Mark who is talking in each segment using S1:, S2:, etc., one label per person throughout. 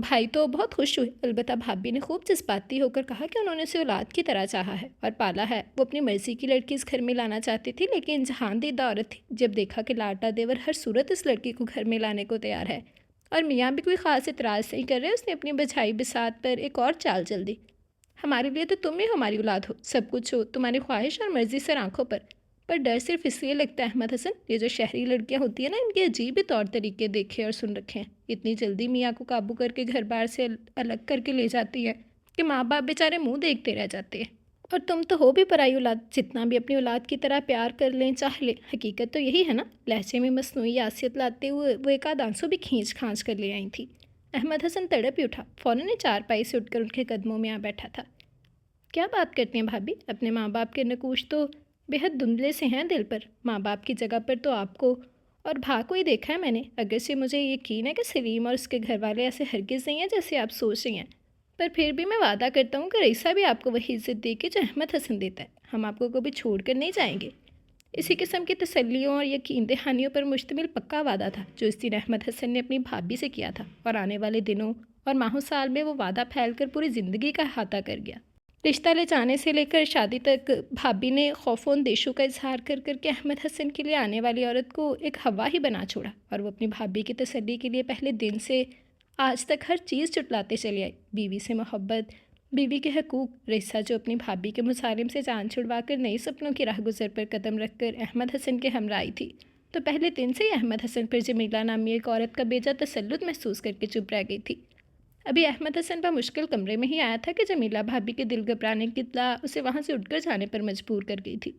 S1: بھائی تو بہت خوش ہوئے، البتہ بھابھی نے خوب جذباتی ہو کر کہا کہ انہوں نے اسے اولاد کی طرح چاہا ہے اور پالا ہے۔ وہ اپنی مرضی کی لڑکی اس گھر میں لانا چاہتی تھی، لیکن جہان دیدہ عورت تھی۔ جب دیکھا کہ لاٹا دیور ہر صورت اس لڑکی کو گھر میں لانے کو تیار ہے اور میاں بھی کوئی خاص اعتراض نہیں کر رہے، اس نے اپنی بجھائی بساط پر ایک اور چال چل دی۔ ہمارے لیے تو تم ہی ہماری اولاد ہو، سب کچھ ہو، تمہاری خواہش اور مرضی سر آنکھوں پر ڈر صرف اس لیے لگتا ہے احمد حسن، یہ جو شہری لڑکیاں ہوتی ہیں نا، ان کے عجیب ہی طور طریقے دیکھے اور سن رکھے ہیں۔ اتنی جلدی میاں کو قابو کر کے گھر بار سے الگ کر کے لے جاتی ہے کہ ماں باپ بیچارے منہ دیکھتے رہ جاتے ہیں۔ اور تم تو ہو بھی پرائی اولاد، جتنا بھی اپنی اولاد کی طرح پیار کر لیں چاہ لیں، حقیقت تو یہی ہے نا۔ لہجے میں مصنوعی یاسیت لاتے ہوئے وہ ایک آدھ آنسو بھی کھینچ کھانچ کر لے آئی تھی۔ احمد حسن تڑپ ہی اٹھا، فوراً چارپائی سے اٹھ کر ان کے قدموں میں آ بیٹھا تھا۔ کیا بات کرتی ہیں بھابھی، اپنے ماں باپ کے نقوش تو بے حد دھندلے سے ہیں دل پر۔ ماں باپ کی جگہ پر تو آپ کو اور بھا کو ہی دیکھا ہے میں نے، اگرچہ مجھے یقین ہے کہ سلیم اور اس کے گھر والے ایسے ہرگز نہیں ہیں جیسے آپ سوچ رہی ہیں، پر پھر بھی میں وعدہ کرتا ہوں کہ رئیسہ بھی آپ کو وہی عزت دے گی جو احمد حسن دیتا ہے۔ ہم آپ کو کبھی چھوڑ کر نہیں جائیں گے۔ اسی قسم کی تسلیوں اور یقین دہانیوں پر مشتمل پکا وعدہ تھا جو اس دن احمد حسن نے اپنی بھابھی سے کیا تھا، اور آنے والے دنوں اور ماہوں سال میں وہ وعدہ پھیل کر پوری زندگی کا احاطہ کر گیا۔ رشتہ لے جانے سے لے کر شادی تک بھابھی نے خوف و اندیشوں کا اظہار کر کر کے احمد حسن کے لیے آنے والی عورت کو ایک ہوا ہی بنا چھوڑا، اور وہ اپنی بھابھی کی تسلی کے لیے پہلے دن سے آج تک ہر چیز چٹلاتے چلے آئے۔ بیوی سے محبت، بیوی کے حقوق، رئیسہ جو اپنی بھابھی کے مظالم سے جان چھڑوا کر نئی سپنوں کی راہ گزر پر قدم رکھ کر احمد حسن کے ہمراہ آئی تھی، تو پہلے دن سے ہی احمد حسن پر جمیلہ نامی ایک عورت کا بیجا تسلط محسوس کر کے چپ رہ گئی تھی۔ ابھی احمد حسن بمشکل کمرے میں ہی آیا تھا کہ جمیلہ بھابھی کے دل گھبرانے کی اطلاع اسے وہاں سے اٹھ کر جانے پر مجبور کر گئی تھی۔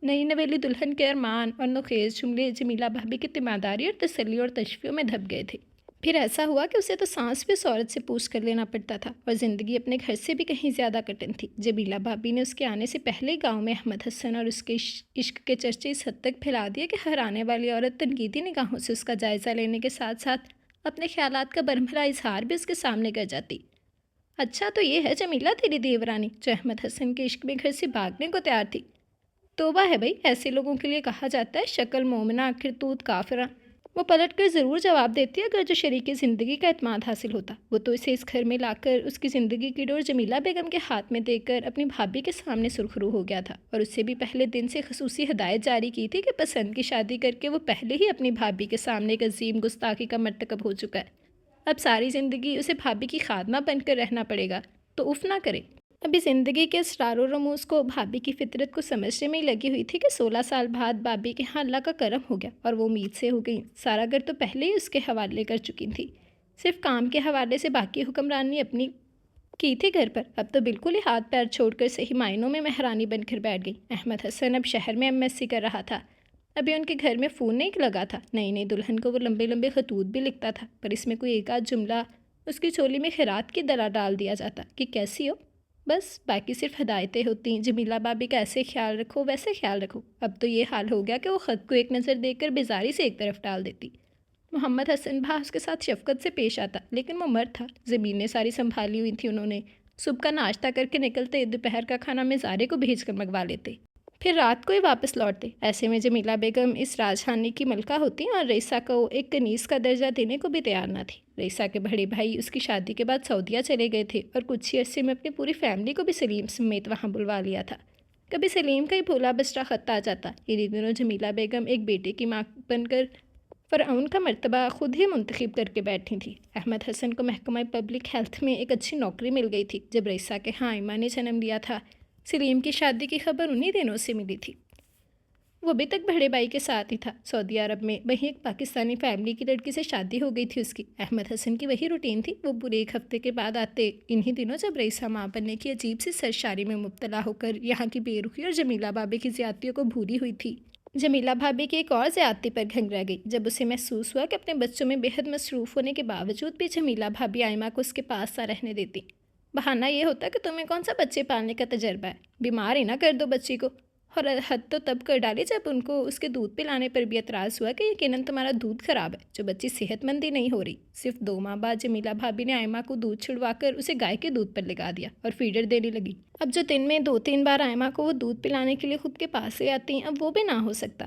S1: نئی نویلی دلہن کے ارمان اور نوخیز جملے جمیلہ بھابھی کی تیمارداری اور تسلی اور تشفیوں میں دھپ گئے تھے۔ پھر ایسا ہوا کہ اسے تو سانس بھی اس عورت سے پوچھ کر لینا پڑتا تھا، اور زندگی اپنے گھر سے بھی کہیں زیادہ کٹن تھی۔ جمیلہ بھابھی نے اس کے آنے سے پہلے ہی گاؤں میں احمد حسن اور اس کے عشق کے چرچے اس حد تک پھیلا دیے کہ ہر آنے والی عورت تنقیدی نگاہوں سے اس کا جائزہ لینے کے ساتھ ساتھ اپنے خیالات کا برملا اظہار بھی اس کے سامنے کر جاتی۔ اچھا تو یہ ہے جمیلہ تیری دیورانی جو احمد حسن کے عشق میں گھر سے بھاگنے کو تیار تھی۔ توبہ ہے بھائی، ایسے لوگوں کے لیے کہا جاتا ہے شکل مومنہ کرتوت کافرہ۔ وہ پلٹ کر ضرور جواب دیتی ہے اگر جو شریک زندگی کا اعتماد حاصل ہوتا۔ وہ تو اسے اس گھر میں لا کر اس کی زندگی کی ڈور جمیلہ بیگم کے ہاتھ میں دے کر اپنی بھابھی کے سامنے سرخرو ہو گیا تھا، اور اس سے بھی پہلے دن سے خصوصی ہدایت جاری کی تھی کہ پسند کی شادی کر کے وہ پہلے ہی اپنی بھابھی کے سامنے ایک عظیم گستاخی کا مرتکب ہو چکا ہے۔ اب ساری زندگی اسے بھابھی کی خادمہ بن کر رہنا پڑے گا، تو اف نہ کرے۔ ابھی زندگی کے اسرار و رموز کو بھابھی کی فطرت کو سمجھنے میں ہی لگی ہوئی تھی کہ 16 سال بعد بھابھی کے ہاں اللہ کا کرم ہو گیا، اور وہ امید سے ہو گئی۔ سارا گھر تو پہلے ہی اس کے حوالے کر چکی تھی، صرف کام کے حوالے سے باقی حکمرانی اپنی کی تھی گھر پر۔ اب تو بالکل ہی ہاتھ پیر چھوڑ کر صحیح معنوں میں مہرانی بن کر بیٹھ گئی۔ احمد حسن اب شہر میں MSc کر رہا تھا۔ ابھی ان کے گھر میں فون نہیں لگا تھا۔ نئی نئی دلہن کو وہ لمبے لمبے خطوط بھی لکھتا تھا، پر اس میں کوئی ایک آدھ جملہ اس کی چولی میں خیرات کی دلا ڈال دیا جاتا کہ کیسی ہو، بس باقی صرف ہدایتیں ہوتی، جمیلہ بھابھی کا ایسے خیال رکھو ویسے خیال رکھو۔ اب تو یہ حال ہو گیا کہ وہ خط کو ایک نظر دیکھ کر بیزاری سے ایک طرف ڈال دیتی۔ محمد حسن بھا اس کے ساتھ شفقت سے پیش آتا، لیکن وہ مرد تھا، زمینیں ساری سنبھالی ہوئی تھی انہوں نے۔ صبح کا ناشتہ کر کے نکلتے، دوپہر کا کھانا مزارے کو بھیج کر منگوا لیتے، پھر رات کو ہی واپس لوٹتے۔ ایسے میں جمیلہ بیگم اس راجہانی کی ملکہ ہوتی اور رئیسہ کو ایک کنیز کا درجہ دینے کو بھی تیار نہ تھی۔ رئیسہ کے بڑے بھائی اس کی شادی کے بعد سعودیہ چلے گئے تھے، اور کچھ ہی عرصے میں اپنی پوری فیملی کو بھی سلیم سمیت وہاں بلوا لیا تھا۔ کبھی سلیم کا ہی بھولا بسرا خط آ جاتا۔ انہی دنوں جمیلہ بیگم ایک بیٹے کی ماں بن کر فرعون کا مرتبہ خود ہی منتخب کر کے بیٹھی تھی۔ احمد حسن کو محکمہ پبلک ہیلتھ میں ایک اچھی نوکری مل گئی تھی۔ جب رئیسہ کے ہاں ایمہ نے جنم لیا تھا، سلیم کی شادی کی خبر انہی دنوں سے ملی تھی۔ وہ ابھی تک بڑے بھائی کے ساتھ ہی تھا سعودی عرب میں، وہیں ایک پاکستانی فیملی کی لڑکی سے شادی ہو گئی تھی اس کی۔ احمد حسن کی وہی روٹین تھی، وہ پورے ایک ہفتے کے بعد آتے۔ انہی دنوں جب رئیسہ ماں بننے کی عجیب سی سرشاری میں مبتلا ہو کر یہاں کی بے رخی اور جمیلہ بھابھی کی زیادتیوں کو بھولی ہوئی تھی، جمیلہ بھابھی کی ایک اور زیادتی پر گھنگ رہ گئی جب اسے محسوس ہوا کہ اپنے بچوں میں بے حد مصروف ہونے کے باوجود بھی جمیلہ بھابھی آئمہ کو اس کے پاس نہ رہنے دیتی۔ بہانہ یہ ہوتا کہ تمہیں کون سا بچے پالنے کا تجربہ ہے، بیمار ہی نہ کر دو بچی کو۔ اور حد تو تب کر ڈالی جب ان کو اس کے دودھ پلانے پر بھی اعتراض ہوا کہ یقیناً تمہارا دودھ خراب ہے، جو بچی صحت مند ہی نہیں ہو رہی۔ صرف 2 ماہ بعد جمیلہ بھابھی نے آئمہ کو دودھ چھڑوا کر اسے گائے کے دودھ پر لگا دیا اور فیڈر دینے لگی۔ اب جو دن میں 2-3 بار آئمہ کو وہ دودھ پلانے کے لیے خود کے پاس سے آتی، اب وہ بھی نہ ہو سکتا۔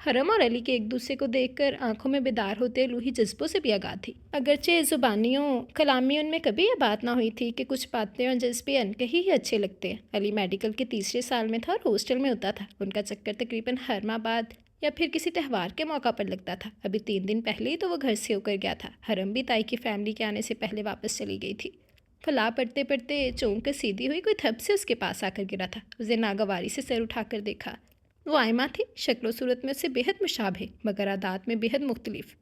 S1: حرم اور علی کے ایک دوسرے کو دیکھ کر آنکھوں میں بیدار ہوتے لوہی جذبوں سے بھی آگاہ تھی، اگرچہ زبانیوں کلامی ان میں کبھی یہ بات نہ ہوئی تھی کہ کچھ باتیں اور جذبے انکہی ہی اچھے لگتے ہیں۔ علی میڈیکل کے تیسرے سال میں تھا اور ہاسٹل میں ہوتا تھا۔ ان کا چکر تقریباً ہر ماہ بعد یا پھر کسی تہوار کے موقع پر لگتا تھا۔ ابھی 3 دن پہلے ہی تو وہ گھر سے ہو کر گیا تھا۔ حرم بھی تائی کی فیملی کے آنے سے پہلے واپس چلی گئی تھی۔ فلاح پڑھتے پڑھتے چونک کر سیدھی ہوئی، کوئی تھپ سے اس کے پاس آ کر گرا تھا۔ اسے ناگواری سے سر اٹھا کر دیکھا۔ وہ آئمہ تھی، شکل و صورت میں اس سے بےحد مشابہ مگر عادات میں بےحد مختلف۔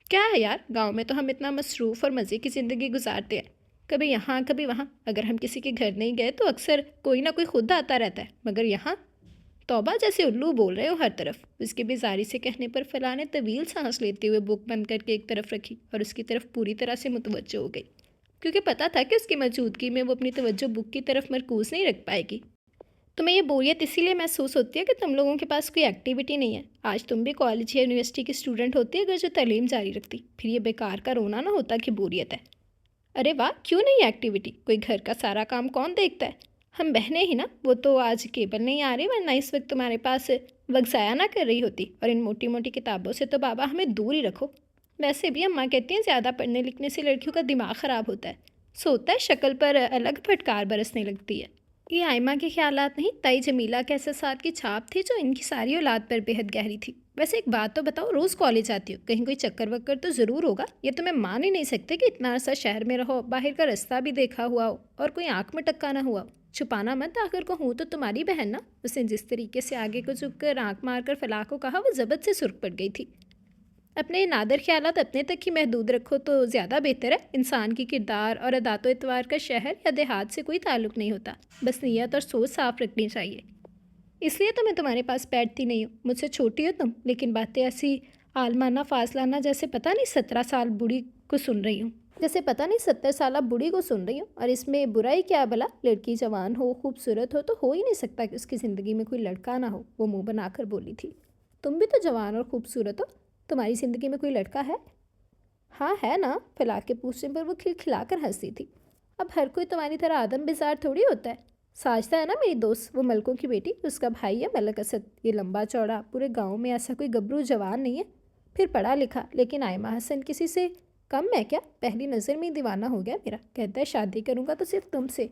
S1: کیا ہے یار، گاؤں میں تو ہم اتنا مصروف اور مزے کی زندگی گزارتے ہیں، کبھی یہاں کبھی وہاں۔ اگر ہم کسی کے گھر نہیں گئے تو اکثر کوئی نہ کوئی خود آتا رہتا ہے، مگر یہاں توبہ جیسے الو بول رہے ہو ہر طرف۔ اس کے بیزاری سے کہنے پر فلاح نے طویل سانس لیتے ہوئے بک بند کر کے ایک طرف رکھی اور اس کی طرف پوری طرح سے متوجہ ہو گئی، کیونکہ پتہ تھا کہ اس کی موجودگی میں وہ اپنی توجہ بک کی طرف مرکوز نہیں رکھ پائے گی۔ تمہیں یہ بوریت اسی لیے محسوس ہوتی ہے کہ تم لوگوں کے پاس کوئی ایکٹیویٹی نہیں ہے۔ آج تم بھی کالج یا یونیورسٹی کی اسٹوڈنٹ ہوتی اگر جو تعلیم جاری رکھتی، پھر یہ بیکار کا رونا نہ ہوتا کہ بوریت ہے۔ ارے واہ، کیوں نہیں ایکٹیویٹی؟ کوئی گھر کا سارا کام کون دیکھتا ہے؟ ہم بہنیں ہی نا، وہ تو آج کیبل نہیں آ رہی، ورنہ اس وقت تمہارے پاس وقت ضائع نہ کر رہی ہوتی۔ اور ان موٹی موٹی کتابوں سے تو بابا ہمیں دور ہی رکھو۔ ویسے بھی اماں کہتی ہیں زیادہ پڑھنے لکھنے سے لڑکیوں کا دماغ خراب ہوتا ہے، سوتا ہے شکل پر الگ پھٹکار برسنے لگتی ہے۔ یہ آئمہ کے خیالات نہیں، تائی جمیلہ کے احساسات کی چھاپ تھی جو ان کی ساری اولاد پر بےحد گہری تھی۔ ویسے ایک بات تو بتاؤ، روز کالج آتی ہو، کہیں کوئی چکر وکر تو ضرور ہوگا؟ یہ تو میں مان ہی نہیں سکتے کہ اتنا عرصہ شہر میں رہو، باہر کا رستہ بھی دیکھا ہوا ہو اور کوئی آنکھ میں ٹکا نہ ہوا ہو۔ چھپانا مت، آخر کو ہوں تو تمہاری بہن نا۔ اس نے جس طریقے سے آگے کو جھک کر آنکھ مار کر فلاح کو کہا، وہ ضبط سے سرخ پڑ گئی تھی۔ اپنے نادر خیالات اپنے تک ہی محدود رکھو تو زیادہ بہتر ہے۔ انسان کی کردار اور عادات و اطوار کا شہر یا دیہات سے کوئی تعلق نہیں ہوتا، بس نیت اور سوچ صاف رکھنی چاہیے۔ اس لیے تو میں تمہارے پاس بیٹھتی نہیں ہوں۔ مجھ سے چھوٹی ہو تم، لیکن باتیں ایسی عالمانہ فاضلانہ جیسے پتہ نہیں 17 سال بوڑھی کو سن رہی ہوں، جیسے پتہ نہیں 70 سالہ بوڑھی کو سن رہی ہوں۔ اور اس میں برائی کیا بلا؟ لڑکی جوان ہو، خوبصورت ہو تو ہو ہی نہیں سکتا کہ اس کی زندگی میں کوئی لڑکا نہ ہو۔ وہ منہ بنا کر بولی تھی۔ تم بھی تو جوان اور خوبصورت ہو، تمہاری زندگی میں کوئی لڑکا ہے؟ ہاں ہے نا، فلاح کے پوچھنے پر وہ کھلکھلا کر ہنسی تھی۔ اب ہر کوئی تمہاری طرح آدم بزار تھوڑی ہوتا ہے۔ ساجدہ ہے نا میری دوست، وہ ملکوں کی بیٹی، اس کا بھائی ہے ملک اسد۔ یہ لمبا چوڑا، پورے گاؤں میں ایسا کوئی گبرو جوان نہیں ہے، پھر پڑھا لکھا، لیکن آئمہ حسن کسی سے کم ہے کیا؟ پہلی نظر میں ہی دیوانہ ہو گیا میرا، کہتا ہے شادی کروں گا تو صرف تم سے،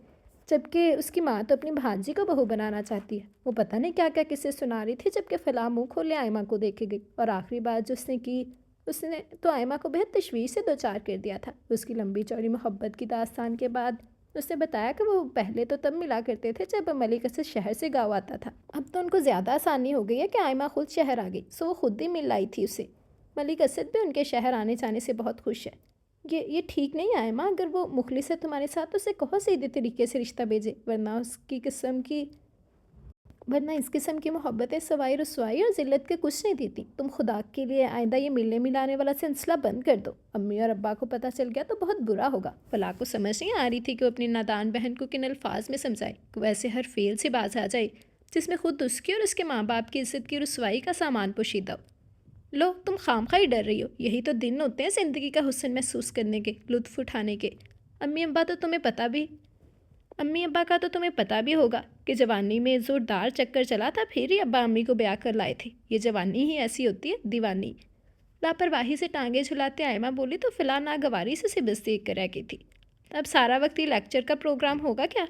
S1: جبکہ اس کی ماں تو اپنی بھانجی کو بہو بنانا چاہتی ہے۔ وہ پتہ نہیں کیا کیا قصے سنا رہی تھی، جبکہ فلاح منہ کھولے آئمہ کو دیکھے گئی، اور آخری بات جو اس نے کی، اس نے تو آئمہ کو بہت تشویش سے دوچار کر دیا تھا۔ اس کی لمبی چوڑی محبت کی داستان کے بعد اس نے بتایا کہ وہ پہلے تو تب ملا کرتے تھے جب ملک اسد شہر سے گاؤں آتا تھا، اب تو ان کو زیادہ آسانی ہو گئی ہے کہ آئمہ خود شہر آ گئی، سو وہ خود ہی مل لائی تھی اسے۔ ملک اسد بھی ان کے شہر آنے جانے سے بہت خوش ہے۔ یہ ٹھیک نہیں ہے آئمہ، اگر وہ مخلص ہے تمہارے ساتھ تو اسے کہو سیدھے طریقے سے رشتہ بھیجے، ورنہ اس قسم کی محبتیں سوائے رسوائی اور ذلت کے کچھ نہیں دیتی۔ تم خدا کے لیے آئندہ یہ ملنے ملانے والا سلسلہ بند کر دو، امی اور ابا کو پتہ چل گیا تو بہت برا ہوگا۔ فلاح کو سمجھ نہیں آ رہی تھی کہ وہ اپنی نادان بہن کو کن الفاظ میں سمجھائے کہ وہ ایسے ہر فعل سے باز آ جائے جس میں خود اس کی اور اس کے ماں باپ کی عزت کی رسوائی کا سامان پوشیدہ ہو۔ لو، تم خامخواہ ہی ڈر رہی ہو، یہی تو دن ہوتے ہیں زندگی کا حسن محسوس کرنے کے، لطف اٹھانے کے۔ امی ابا کا تو تمہیں پتہ بھی ہوگا کہ جوانی میں زوردار چکر چلا تھا، پھر ہی ابا امی کو بیاہ کر لائے تھے۔ یہ جوانی ہی ایسی ہوتی ہے، دیوانی۔ لاپرواہی سے ٹانگیں جھلاتے آئمہ بولی تو فلاح ناگواری سے اسے بس دیکھ کر رہ گئی تھی۔ اب سارا وقت یہ لیکچر کا پروگرام ہوگا کیا؟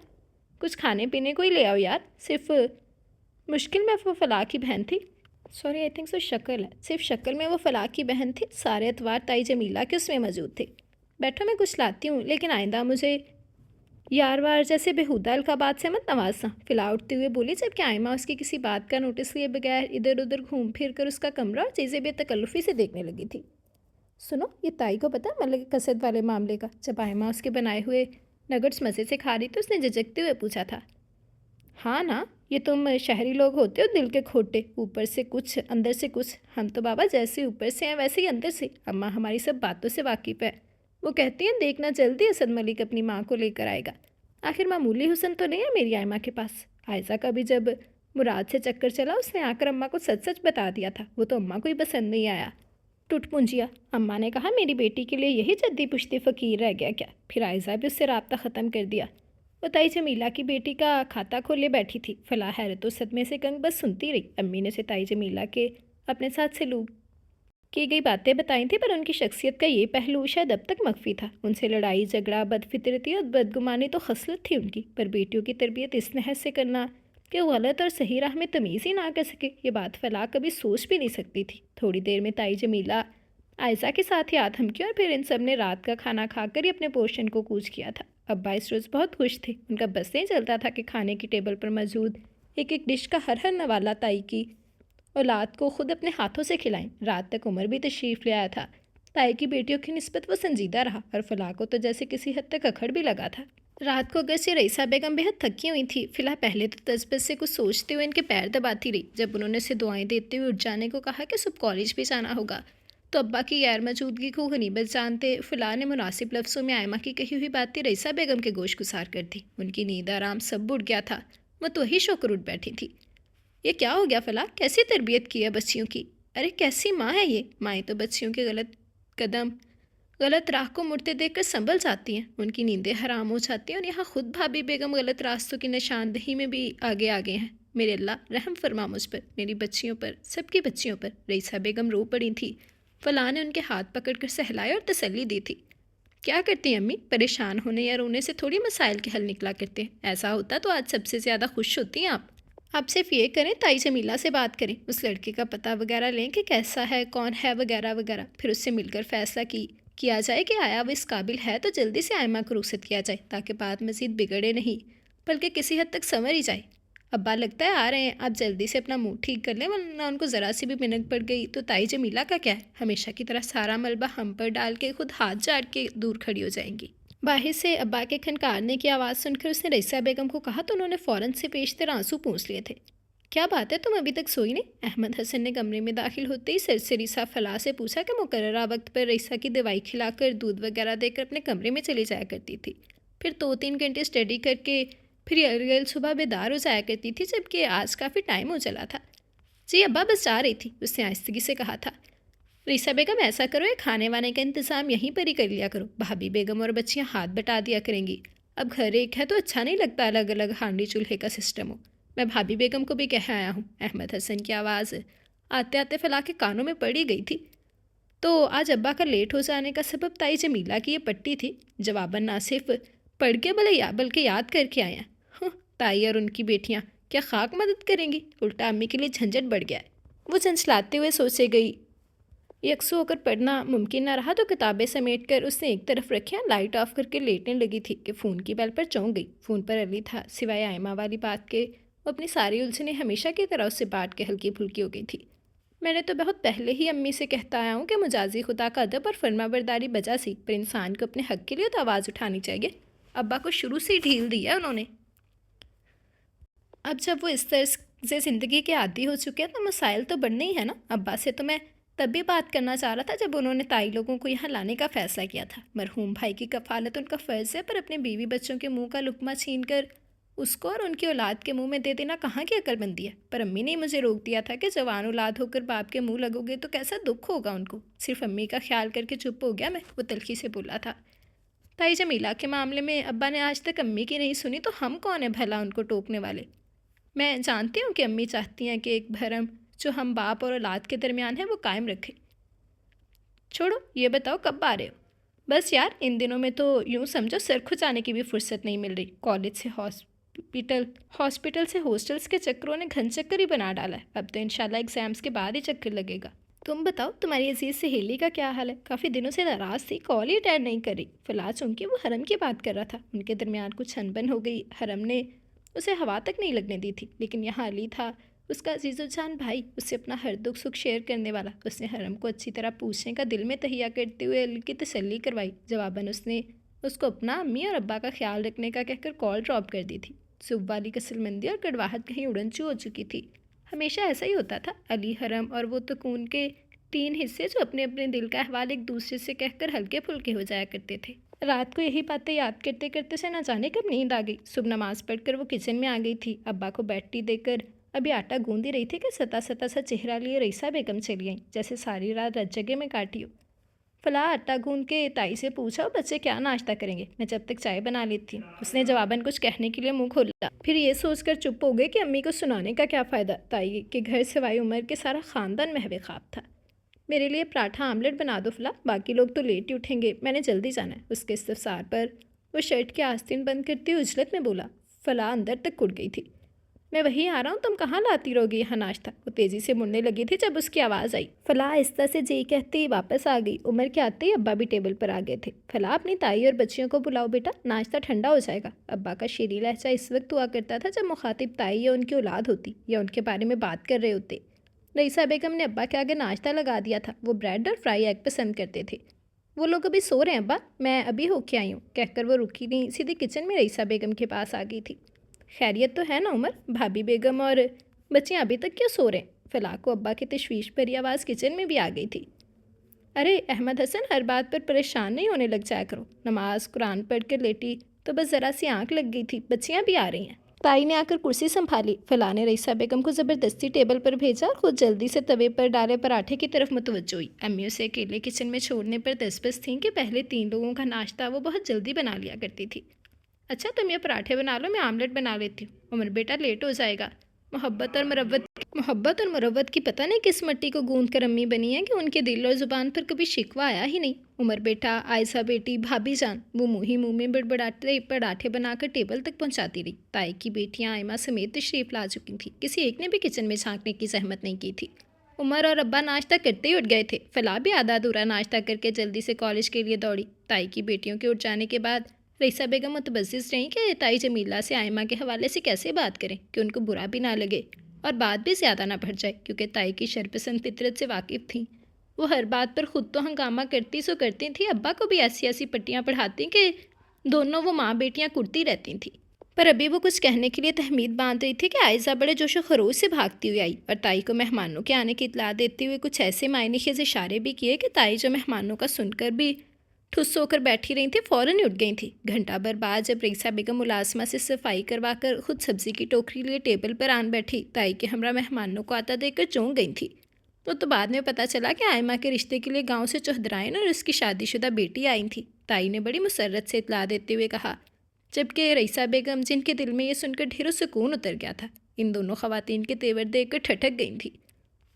S1: کچھ کھانے پینے کو ہی لے آؤ یار۔ صرف مشکل میں وہ فلاح کی بہن تھی، صرف شکل میں وہ فلاح کی بہن تھی، سارے اتوار تائی جمیلہ کے اس میں موجود تھے۔ بیٹھو میں کچھ لاتی ہوں، لیکن آئندہ مجھے یار وار جیسے بےہودہ القابات سے مت نوازنا، فلاح اٹھتے ہوئے بولی، جبکہ آئمہ اس کی کسی بات کا نوٹس لیے بغیر ادھر ادھر گھوم پھر کر اس کا کمرہ اور چیزیں بے تکلفی سے دیکھنے لگی تھی۔ سنو، یہ تائی کو پتہ ہے ملک اسد والے معاملے کا؟ جب آئمہ اس کے بنائے ہوئے نگٹس مزے سے کھا رہی تو اس نے جھجکتے ہوئے پوچھا تھا۔ ہاں نا، یہ تم شہری لوگ ہوتے ہو دل کے کھوٹے، اوپر سے کچھ اندر سے کچھ۔ ہم تو بابا جیسے اوپر سے ہیں ویسے ہی اندر سے۔ اماں ہماری سب باتوں سے واقف ہے، وہ کہتی ہیں دیکھنا جلدی اسد ملک اپنی ماں کو لے کر آئے گا۔ آخر معمولی حسن تو نہیں ہے میری آئمہ کے پاس؟ عائزہ کا بھی جب مراد سے چکر چلا اس نے آ کر اماں کو سچ سچ بتا دیا تھا، وہ تو اماں کو ہی پسند نہیں آیا۔ ٹوٹ پونجیا، اماں نے کہا میری بیٹی کے لیے یہی جدی پشتی فقیر رہ گیا کیا؟ پھر عائزہ بھی اس سے رابطہ ختم کر دیا۔ وہ تائی جمیلہ کی بیٹی کا کھاتا کھولے بیٹھی تھی۔ فلاح حیرت و صدمے سے کنگ بس سنتی رہی۔ امی نے اسے تائی جمیلہ کے اپنے ساتھ سلوک کی گئی باتیں بتائی تھیں، پر ان کی شخصیت کا یہ پہلو شاید اب تک مخفی تھا۔ ان سے لڑائی جھگڑا، بدفطرتی اور بدگمانی تو خصلت تھی ان کی، پر بیٹیوں کی تربیت اس نحو سے کرنا کہ وہ غلط اور صحیح راہ میں تمیز ہی نہ کر سکے، یہ بات فلاح کبھی سوچ بھی نہیں سکتی تھی۔ تھوڑی دیر میں تائی جمیلہ عائزہ کے ساتھ یاد دھمکی، اور پھر ان سب نے رات کا کھانا کھا کر ہی اپنے پورشن کو کوچ کیا تھا۔ ابا اس روز بہت خوش تھے، ان کا بس نہیں چلتا تھا کہ کھانے کی ٹیبل پر موجود ایک ایک ڈش کا ہر نوالہ تائی کی اولاد کو خود اپنے ہاتھوں سے کھلائیں۔ رات تک عمر بھی تشریف لے آیا تھا۔ تائی کی بیٹیوں کی نسبت وہ سنجیدہ رہا، اور فلاح کو تو جیسے کسی حد تک اکھڑ بھی لگا تھا۔ رات کو اگرچہ رئیسہ بیگم بہت تھکی ہوئی تھی، فلاح پہلے تو تذبذب سے کچھ سوچتے ہوئے ان کے پیر دباتی رہی۔ جب انہوں نے اسے دعائیں دیتے ہوئے اٹھ جانے کو کہا کہ صبح کالج بھی جانا ہوگا، تو ابا کی غیر موجودگی کو غنیمت جانتے فلاح نے مناسب لفظوں میں آئمہ کی کہی ہوئی باتیں رئیسہ بیگم کے گوش گزار کر دی۔ ان کی نیند آرام سب اڑ گیا تھا، وہ تو ہی شوکر اٹھ بیٹھی تھی۔ یہ کیا ہو گیا فلاح؟ کیسی تربیت کی ہے بچیوں کی؟ ارے کیسی ماں ہے یہ؟ مائیں تو بچیوں کے غلط قدم، غلط راہ کو مڑتے دیکھ کر سنبھل جاتی ہیں، ان کی نیندیں حرام ہو جاتی ہیں، اور یہاں خود بھابھی بیگم غلط راستوں کی نشاندہی میں بھی آگے آگے ہیں۔ میرے اللہ رحم فرما مجھ پر، میری بچیوں پر، سب کی بچیوں پر۔ رئیسہ بیگم رو پڑی تھی۔ فلاح نے ان کے ہاتھ پکڑ کر سہلایا اور تسلی دی تھی۔ کیا کرتی ہیں امی؟ پریشان ہونے یا رونے سے تھوڑی مسائل کے حل نکلا کرتے ہیں، ایسا ہوتا تو آج سب سے زیادہ خوش ہوتی ہیں آپ صرف یہ کریں تائی جمیلہ سے بات کریں، اس لڑکے کا پتہ وغیرہ لیں کہ کیسا ہے، کون ہے وغیرہ وغیرہ، پھر اس سے مل کر فیصلہ کیا جائے کہ آیا وہ اس قابل ہے تو جلدی سے آئمہ کو رخصت کیا جائے، تاکہ بات مزید بگڑے نہیں بلکہ کسی حد تک سنور ہی جائے۔ ابا لگتا ہے آ رہے ہیں، آپ جلدی سے اپنا منہ ٹھیک کر لیں، ورنہ ان کو ذرا سی بھی منک پڑ گئی تو تائی جمیلہ کا کیا ہے؟ ہمیشہ کی طرح سارا ملبہ ہم پر ڈال کے خود ہاتھ جاڑ کے دور کھڑی ہو جائیں گی۔ باہر سے ابا کے کھنکارنے کی آواز سن کر اس نے رئیسہ بیگم کو کہا تو انہوں نے فوراً سے پیشتر آنسو پونچھ لیے تھے۔ کیا بات ہے، تم ابھی تک سوئی نہیں؟ احمد حسن نے کمرے میں داخل ہوتے ہی سرسری سا فلاح سے پوچھا کہ مقررہ وقت پر رئیسہ کی دوائی کھلا کر دودھ وغیرہ دے کر اپنے کمرے میں چلی جایا کرتی تھی، پھر 2-3 گھنٹے اسٹڈی کر کے پھر اگلے صبح بیدار ہو جایا کرتی تھی، جبکہ آج کافی ٹائم ہو چلا تھا۔ جی ابا بس جا رہی تھی، اس نے آہستگی سے کہا تھا۔ رئیسہ بیگم ایسا کرو، یہ کھانے وانے کا انتظام یہیں پر ہی کر لیا کرو، بھابھی بیگم اور بچیاں ہاتھ بٹا دیا کریں گی، اب گھر ایک ہے تو اچھا نہیں لگتا الگ الگ ہانڈی چولہے کا سسٹم ہو۔ میں بھابھی بیگم کو بھی کہہ آیا ہوں۔ احمد حسن کی آواز آتے آتے فلاح کے کانوں میں پڑ ہی گئی تھی۔ تو آج ابا کا لیٹ ہو جانے کا سبب تائی جمیلہ کی یہ پٹی تھی؟ جواباً نہ صرف پڑھ کے بلکہ یاد کر کے آیا۔ تائی اور ان کی بیٹیاں کیا خاک مدد کریں گی؟ الٹا امی کے لیے جھنجھٹ بڑھ گیا ہے۔ وہ جھنجھلاتے ہوئے سوچے گئی، یکسو ہو کر پڑھنا ممکن نہ رہا تو کتابیں سمیٹ کر اس نے ایک طرف رکھیا، لائٹ آف کر کے لیٹنے لگی تھی کہ فون کی بیل پر چونک گئی۔ فون پر علی تھا، سوائے آئمہ والی بات کے وہ اپنی ساری الجھنیں ہمیشہ کی طرح اس سے بانٹ کے ہلکی پھلکی ہو گئی تھی۔ میں نے تو بہت پہلے ہی امی سے کہتا آیا ہوں کہ مجازی خدا کا ادب اور فرما برداری بجا سی، پر انسان کو اپنے حق کے لیے تو آواز اٹھانی چاہیے۔ ابا کو شروع سے ہی ڈھیل دی ہے انہوں نے۔ اب جب وہ اس طرز سے زندگی کے عادی ہو چکے ہیں تو مسائل تو بڑھنے ہی ہے نا۔ ابا سے تو میں تب بھی بات کرنا چاہ رہا تھا جب انہوں نے تائی لوگوں کو یہاں لانے کا فیصلہ کیا تھا۔ مرحوم بھائی کی کفالت ان کا فرض ہے، پر اپنے بیوی بچوں کے منہ کا لقمہ چھین کر اس کو اور ان کی اولاد کے منہ میں دے دینا کہاں کی عقل مندی ہے؟ پر امی نے مجھے روک دیا تھا کہ جوان اولاد ہو کر باپ کے منہ لگو گے تو کیسا دکھ ہوگا ان کو۔ صرف امی کا خیال کر کے چپ ہو گیا میں، وہ تلخی سے بولا تھا۔ تائی جمیلہ کے معاملے میں ابا نے آج تک امی کی نہیں سنی تو ہم کون ہیں بھلا ان کو ٹوکنے والے؟ میں جانتی ہوں کہ امی چاہتی ہیں کہ ایک بھرم جو ہم باپ اور اولاد کے درمیان ہے وہ قائم رکھے۔ چھوڑو، یہ بتاؤ کب آ رہے ہو؟ بس یار ان دنوں میں تو یوں سمجھو سر کھجانے کی بھی فرصت نہیں مل رہی۔ کالج سے ہاسپٹل سے ہاسٹلس کے چکروں نے گھن چکر ہی بنا ڈالا ہے، اب تو انشاءاللہ ایگزامز کے بعد ہی چکر لگے گا۔ تم بتاؤ تمہاری عزیز سہیلی کا کیا حال ہے؟ کافی دنوں سے ناراض تھی، کال ہی اٹینڈ نہیں کر رہی۔ فلاح چونکہ وہ حرم کی بات کر رہا تھا، ان کے درمیان کچھ انبن ہو گئی، حرم نے اسے ہوا تک نہیں لگنے دی تھی، لیکن یہاں علی تھا اس کا عزیز و جان بھائی، اس سے اپنا ہر دکھ سکھ شیئر کرنے والا۔ اس نے حرم کو اچھی طرح پوچھنے کا دل میں تہیہ کرتے ہوئے علی کی تسلی کروائی۔ جواباً اس نے اس کو اپنا امی اور ابا کا خیال رکھنے کا کہہ کر کال ڈراپ کر دی تھی۔ صبح والی کسل مندی اور کڑواہٹ کہیں اڑنچو ہو چکی تھی۔ ہمیشہ ایسا ہی ہوتا تھا، علی، حرم اور وہ تکون کے 3 حصے جو اپنے اپنے دل کا احوال ایک دوسرے سے کہہ کر ہلکے پھلکے ہو جایا کرتے تھے۔ رات کو یہی باتیں یاد کرتے کرتے سے نہ جانے کب نیند آ گئی۔ صبح نماز پڑھ کر وہ کچن میں آ گئی تھی، ابا کو بیڈ ٹی دے کر ابھی آٹا گوندھ ہی رہی تھی کہ ستا سا چہرہ لیے رئیسہ بیگم چلی آئیں، جیسے ساری رات رت جگہ میں کاٹی ہو۔ فلاح آٹا گوندھ کے تائی سے پوچھا بچے کیا ناشتہ کریں گے، میں جب تک چائے بنا لیتی ہوں۔ اس نے جواباً کچھ کہنے کے لیے منہ کھولا، پھر یہ سوچ کر چپ ہو گئے کہ امی کو سنانے کا کیا فائدہ۔ تائی کے گھر سوائے عمر کے سارا خاندان محو خواب تھا۔ میرے لیے پراٹھا آملیٹ بنا دو فلاح، باقی لوگ تو لیٹ ہی اٹھیں گے، میں نے جلدی جانا ہے۔ اس کے استفسار پر وہ شرٹ کے آستین بند کرتے ہوئے اجلت میں بولا۔ فلاح اندر تک کٹ گئی تھی۔ میں وہی آ رہا ہوں، تم کہاں لاتی رہو گی یہاں ناشتہ؟ وہ تیزی سے مڑنے لگی تھی جب اس کی آواز آئی۔ فلاح آہستہ سے جی کہتے ہی واپس آ گئی۔ عمر کے آتے ہی ابا بھی ٹیبل پر آ گئے تھے۔ فلاح اپنی تائی اور بچیوں کو بلاؤ بیٹا، ناشتہ ٹھنڈا ہو جائے گا۔ ابا کا شیریں لہجہ اس وقت ہوا کرتا تھا جب مخاطب تائی یا ان کی اولاد ہوتی یا ان کے بارے میں بات کر رہے ہوتے۔ رئیسہ بیگم نے ابا کے آگے ناشتہ لگا دیا تھا۔ وہ بریڈ اور فرائی ایگ پسند کرتے تھے۔ وہ لوگ ابھی سو رہے ہیں ابا، میں ابھی ہو کے آئی ہوں، کہہ کر وہ رکی نہیں، سیدھی کچن میں رئیسہ بیگم کے پاس آ گئی تھی۔ خیریت تو ہے نا عمر؟ بھابھی بیگم اور بچیاں ابھی تک کیوں سو رہے ہیں؟ فلاح کو ابا کی تشویش بھری آواز کچن میں بھی آ گئی تھی۔ ارے احمد حسن، ہر بات پر پریشان نہیں ہونے لگ جایا کرو۔ نماز قرآن پڑھ کر لیٹی تو بس ذرا سی آنکھ لگ گئی تھی، بچیاں بھی آ رہی ہیں۔ تائی نے آ کر کرسی سنبھالی۔ فلاح نے رئیسہ بیگم کو زبردستی ٹیبل پر بھیجا اور خود جلدی سے توے پر ڈالے پراٹھے کی طرف متوجہ ہوئی۔ امی اسے اکیلے کچن میں چھوڑنے پر دس بس تھیں کہ پہلے 3 لوگوں کا ناشتہ وہ بہت جلدی بنا لیا کرتی تھی۔ اچھا تم یہ پراٹھے بنا لو، میں آملیٹ بنا لیتی ہوں۔ عمر بیٹا لیٹ ہو جائے گا۔ محبت اور مروت کی پتہ نہیں کس مٹی کو گوندھ کر امی بنی ہے کہ ان کے دل اور زبان پر کبھی شکوہ آیا ہی نہیں۔ عمر بیٹا، عائشہ بیٹی، بھابھی جان، وہ منہ میں بڑبڑاتے پراٹھے بنا کر ٹیبل تک پہنچاتی رہی۔ تائی کی بیٹیاں آئمہ سمیت تشریف لا چکی تھیں، کسی ایک نے بھی کچن میں جھانکنے کی زحمت نہیں کی تھی۔ عمر اور ابا ناشتہ کرتے ہی اٹھ گئے تھے۔ فلاح بھی آدھا ادھورا ناشتہ کر کے جلدی سے کالج کے لیے دوڑی۔ تائی کی بیٹیوں کے اٹھ جانے کے بعد رئیسہ بیگم متبزز رہیں کہ تائی جمیلہ سے آئمہ کے حوالے سے کیسے بات کریں کہ ان کو برا بھی نہ لگے اور بات بھی زیادہ نہ بڑھ جائے، کیونکہ تائی کی شرپسند فطرت سے واقف تھیں۔ وہ ہر بات پر خود تو ہنگامہ کرتی تھیں، ابا کو بھی ایسی ایسی پٹیاں پڑھاتی کہ دونوں وہ ماں بیٹیاں کرتی رہتی تھیں۔ پر ابھی وہ کچھ کہنے کے لیے تحمید باندھ رہی تھی کہ عائشہ بڑے جوش و خروش سے بھاگتی ہوئی آئی اور تائی کو مہمانوں کے آنے کی اطلاع دیتے ہوئے کچھ ایسے معنی خیز اشارے بھی کیے کہ تائی جو مہمانوں کا سن کر بھی ٹھس ہو کر بیٹھی رہی تھیں فوراً اٹھ گئی تھیں۔ گھنٹہ بھر بعد جب رئیسہ بیگم ملازمہ سے صفائی کروا کر خود سبزی کی ٹوکری لیے ٹیبل پر آن بیٹھی، تائی کے ہمراہ مہمانوں کو آتا دیکھ کر چونک گئی تھی۔ تو بعد میں پتہ چلا کہ آئمہ کے رشتے کے لیے گاؤں سے چوہدرائن اور اس کی شادی شدہ بیٹی آئی تھی۔ تائی نے بڑی مسرت سے اطلاع دیتے ہوئے کہا، جبکہ رئیسہ بیگم، جن کے دل میں یہ سن کر ڈھیروں سکون اتر گیا تھا، ان دونوں خواتین کے تیور دیکھ کر ٹھٹک گئی تھی۔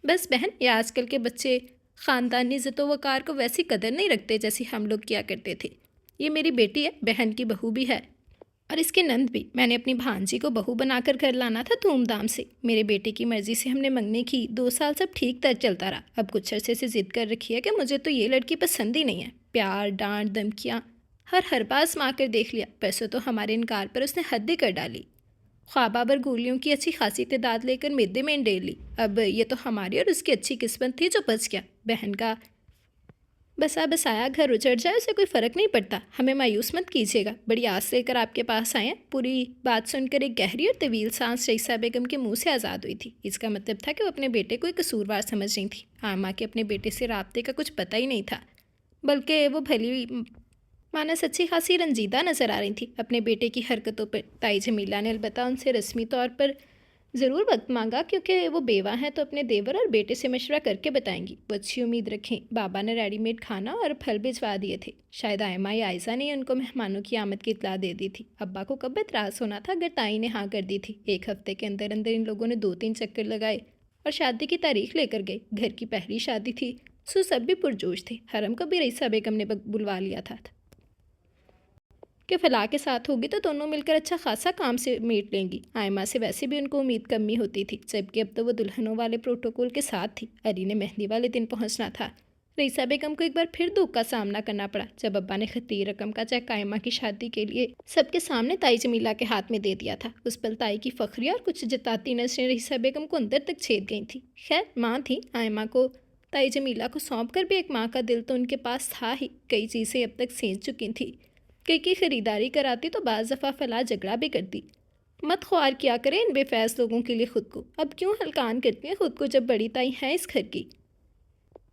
S1: بس بہن، یہ آج کل کے بچے خاندانی عزت و وقار کو ویسی قدر نہیں رکھتے جیسی ہم لوگ کیا کرتے تھے۔ یہ میری بیٹی ہے، بہن کی بہو بھی ہے اور اس کے نند بھی۔ میں نے اپنی بھانجی کو بہو بنا کر گھر لانا تھا دھوم دھام سے۔ میرے بیٹے کی مرضی سے ہم نے منگنی کی، 2 سال سب ٹھیک ٹھاک چلتا رہا۔ اب کچھ عرصے سے ضد کر رکھی ہے کہ مجھے تو یہ لڑکی پسند ہی نہیں ہے۔ پیار، ڈانٹ، دھمکیاں، ہر بار آزما کر دیکھ لیا، پیسوں تو ہمارے انکار پر اس نے حد ہی کر ڈالی۔ خوابابر گولیوں کی اچھی خاصی تعداد لے کر میدے میں انڈیل لی۔ اب یہ تو ہماری اور اس کی اچھی قسمت تھی جو بچ گیا۔ بہن کا بسایا گھر اجڑ جائے، اسے کوئی فرق نہیں پڑتا۔ ہمیں مایوس مت کیجیے گا، بڑی آس لے کر آپ کے پاس آئے ہیں۔ پوری بات سن کر ایک گہری اور طویل سانس رئیسہ بیگم کے منہ سے آزاد ہوئی تھی۔ اس کا مطلب تھا کہ وہ اپنے بیٹے کو ایک قصوروار سمجھ رہی تھی۔ آئمہ کے اپنے بیٹے سے رابطے کا کچھ پتہ ہی نہیں تھا، بلکہ وہ بھلی مانا سچی خاصی رنجیدہ نظر آ رہی تھی اپنے بیٹے کی حرکتوں پر۔ تائی جمیلہ نے البتہ ان سے رسمی طور پر ضرور وقت مانگا، کیونکہ وہ بیوہ ہیں تو اپنے دیور اور بیٹے سے مشورہ کر کے بتائیں گی۔ وہ اچھی امید رکھیں، بابا نے ریڈی میڈ کھانا اور پھل بھجوا دیے تھے۔ شاید آئمہ یا عائشہ نے ان کو مہمانوں کی آمد کی اطلاع دے دی تھی۔ ابا کو کب اعتراض ہونا تھا اگر تائی نے ہاں کر دی تھی۔ 1 ہفتے کے اندر ان لوگوں نے 2-3 چکر لگائے اور شادی کی تاریخ لے کر گئے۔ گھر کی پہلی شادی تھی، سب بھی پرجوش تھے۔ حرم کو بھی رئیسہ بیگم نے بلوا لیا تھا کہ فلاح کے ساتھ ہوگی تو دونوں مل کر اچھا خاصا کام سے میٹ لیں گی۔ آئمہ سے ویسے بھی ان کو امید کمی ہوتی تھی، جبکہ اب تو وہ دلہنوں والے پروٹوکول کے ساتھ تھی۔ علی نے مہندی والے دن پہنچنا تھا۔ رئیسہ بیگم کو ایک بار پھر دکھ کا سامنا کرنا پڑا جب ابا نے خطیر رقم کا چیک آئمہ کی شادی کے لیے سب کے سامنے تائی جمیلہ کے ہاتھ میں دے دیا تھا۔ اس پل تائی کی فخری اور کچھ جتاتی نظریں رئیسہ بیگم کو اندر تک چھید گئی تھیں۔ خیر، ماں تھی، آئمہ کو تائی جمیلہ کو سونپ کر بھی ایک ماں کا دل تو ان کے پاس تھا ہی۔ کئی چیزیں اب تک سینچ چکی تھیں، کئی کی خریداری کراتی تو بعض دفعہ فلاح جھگڑا بھی کرتی۔ مت خوار کیا کریں ان بے فیض لوگوں کے لیے خود کو، اب کیوں ہلکان کرتی ہیں خود کو جب بڑی تائی ہیں اس گھر کی۔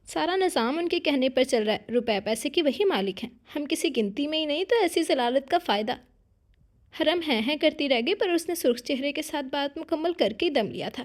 S1: سارا نظام ان کے کہنے پر چل رہا ہے، روپے پیسے کی وہی مالک ہیں، ہم کسی گنتی میں ہی نہیں تو ایسی ضلالت کا فائدہ۔ حرم ہیں کرتی رہ گئی، پر اس نے سرخ چہرے کے ساتھ بات مکمل کر کے ہی دم لیا تھا۔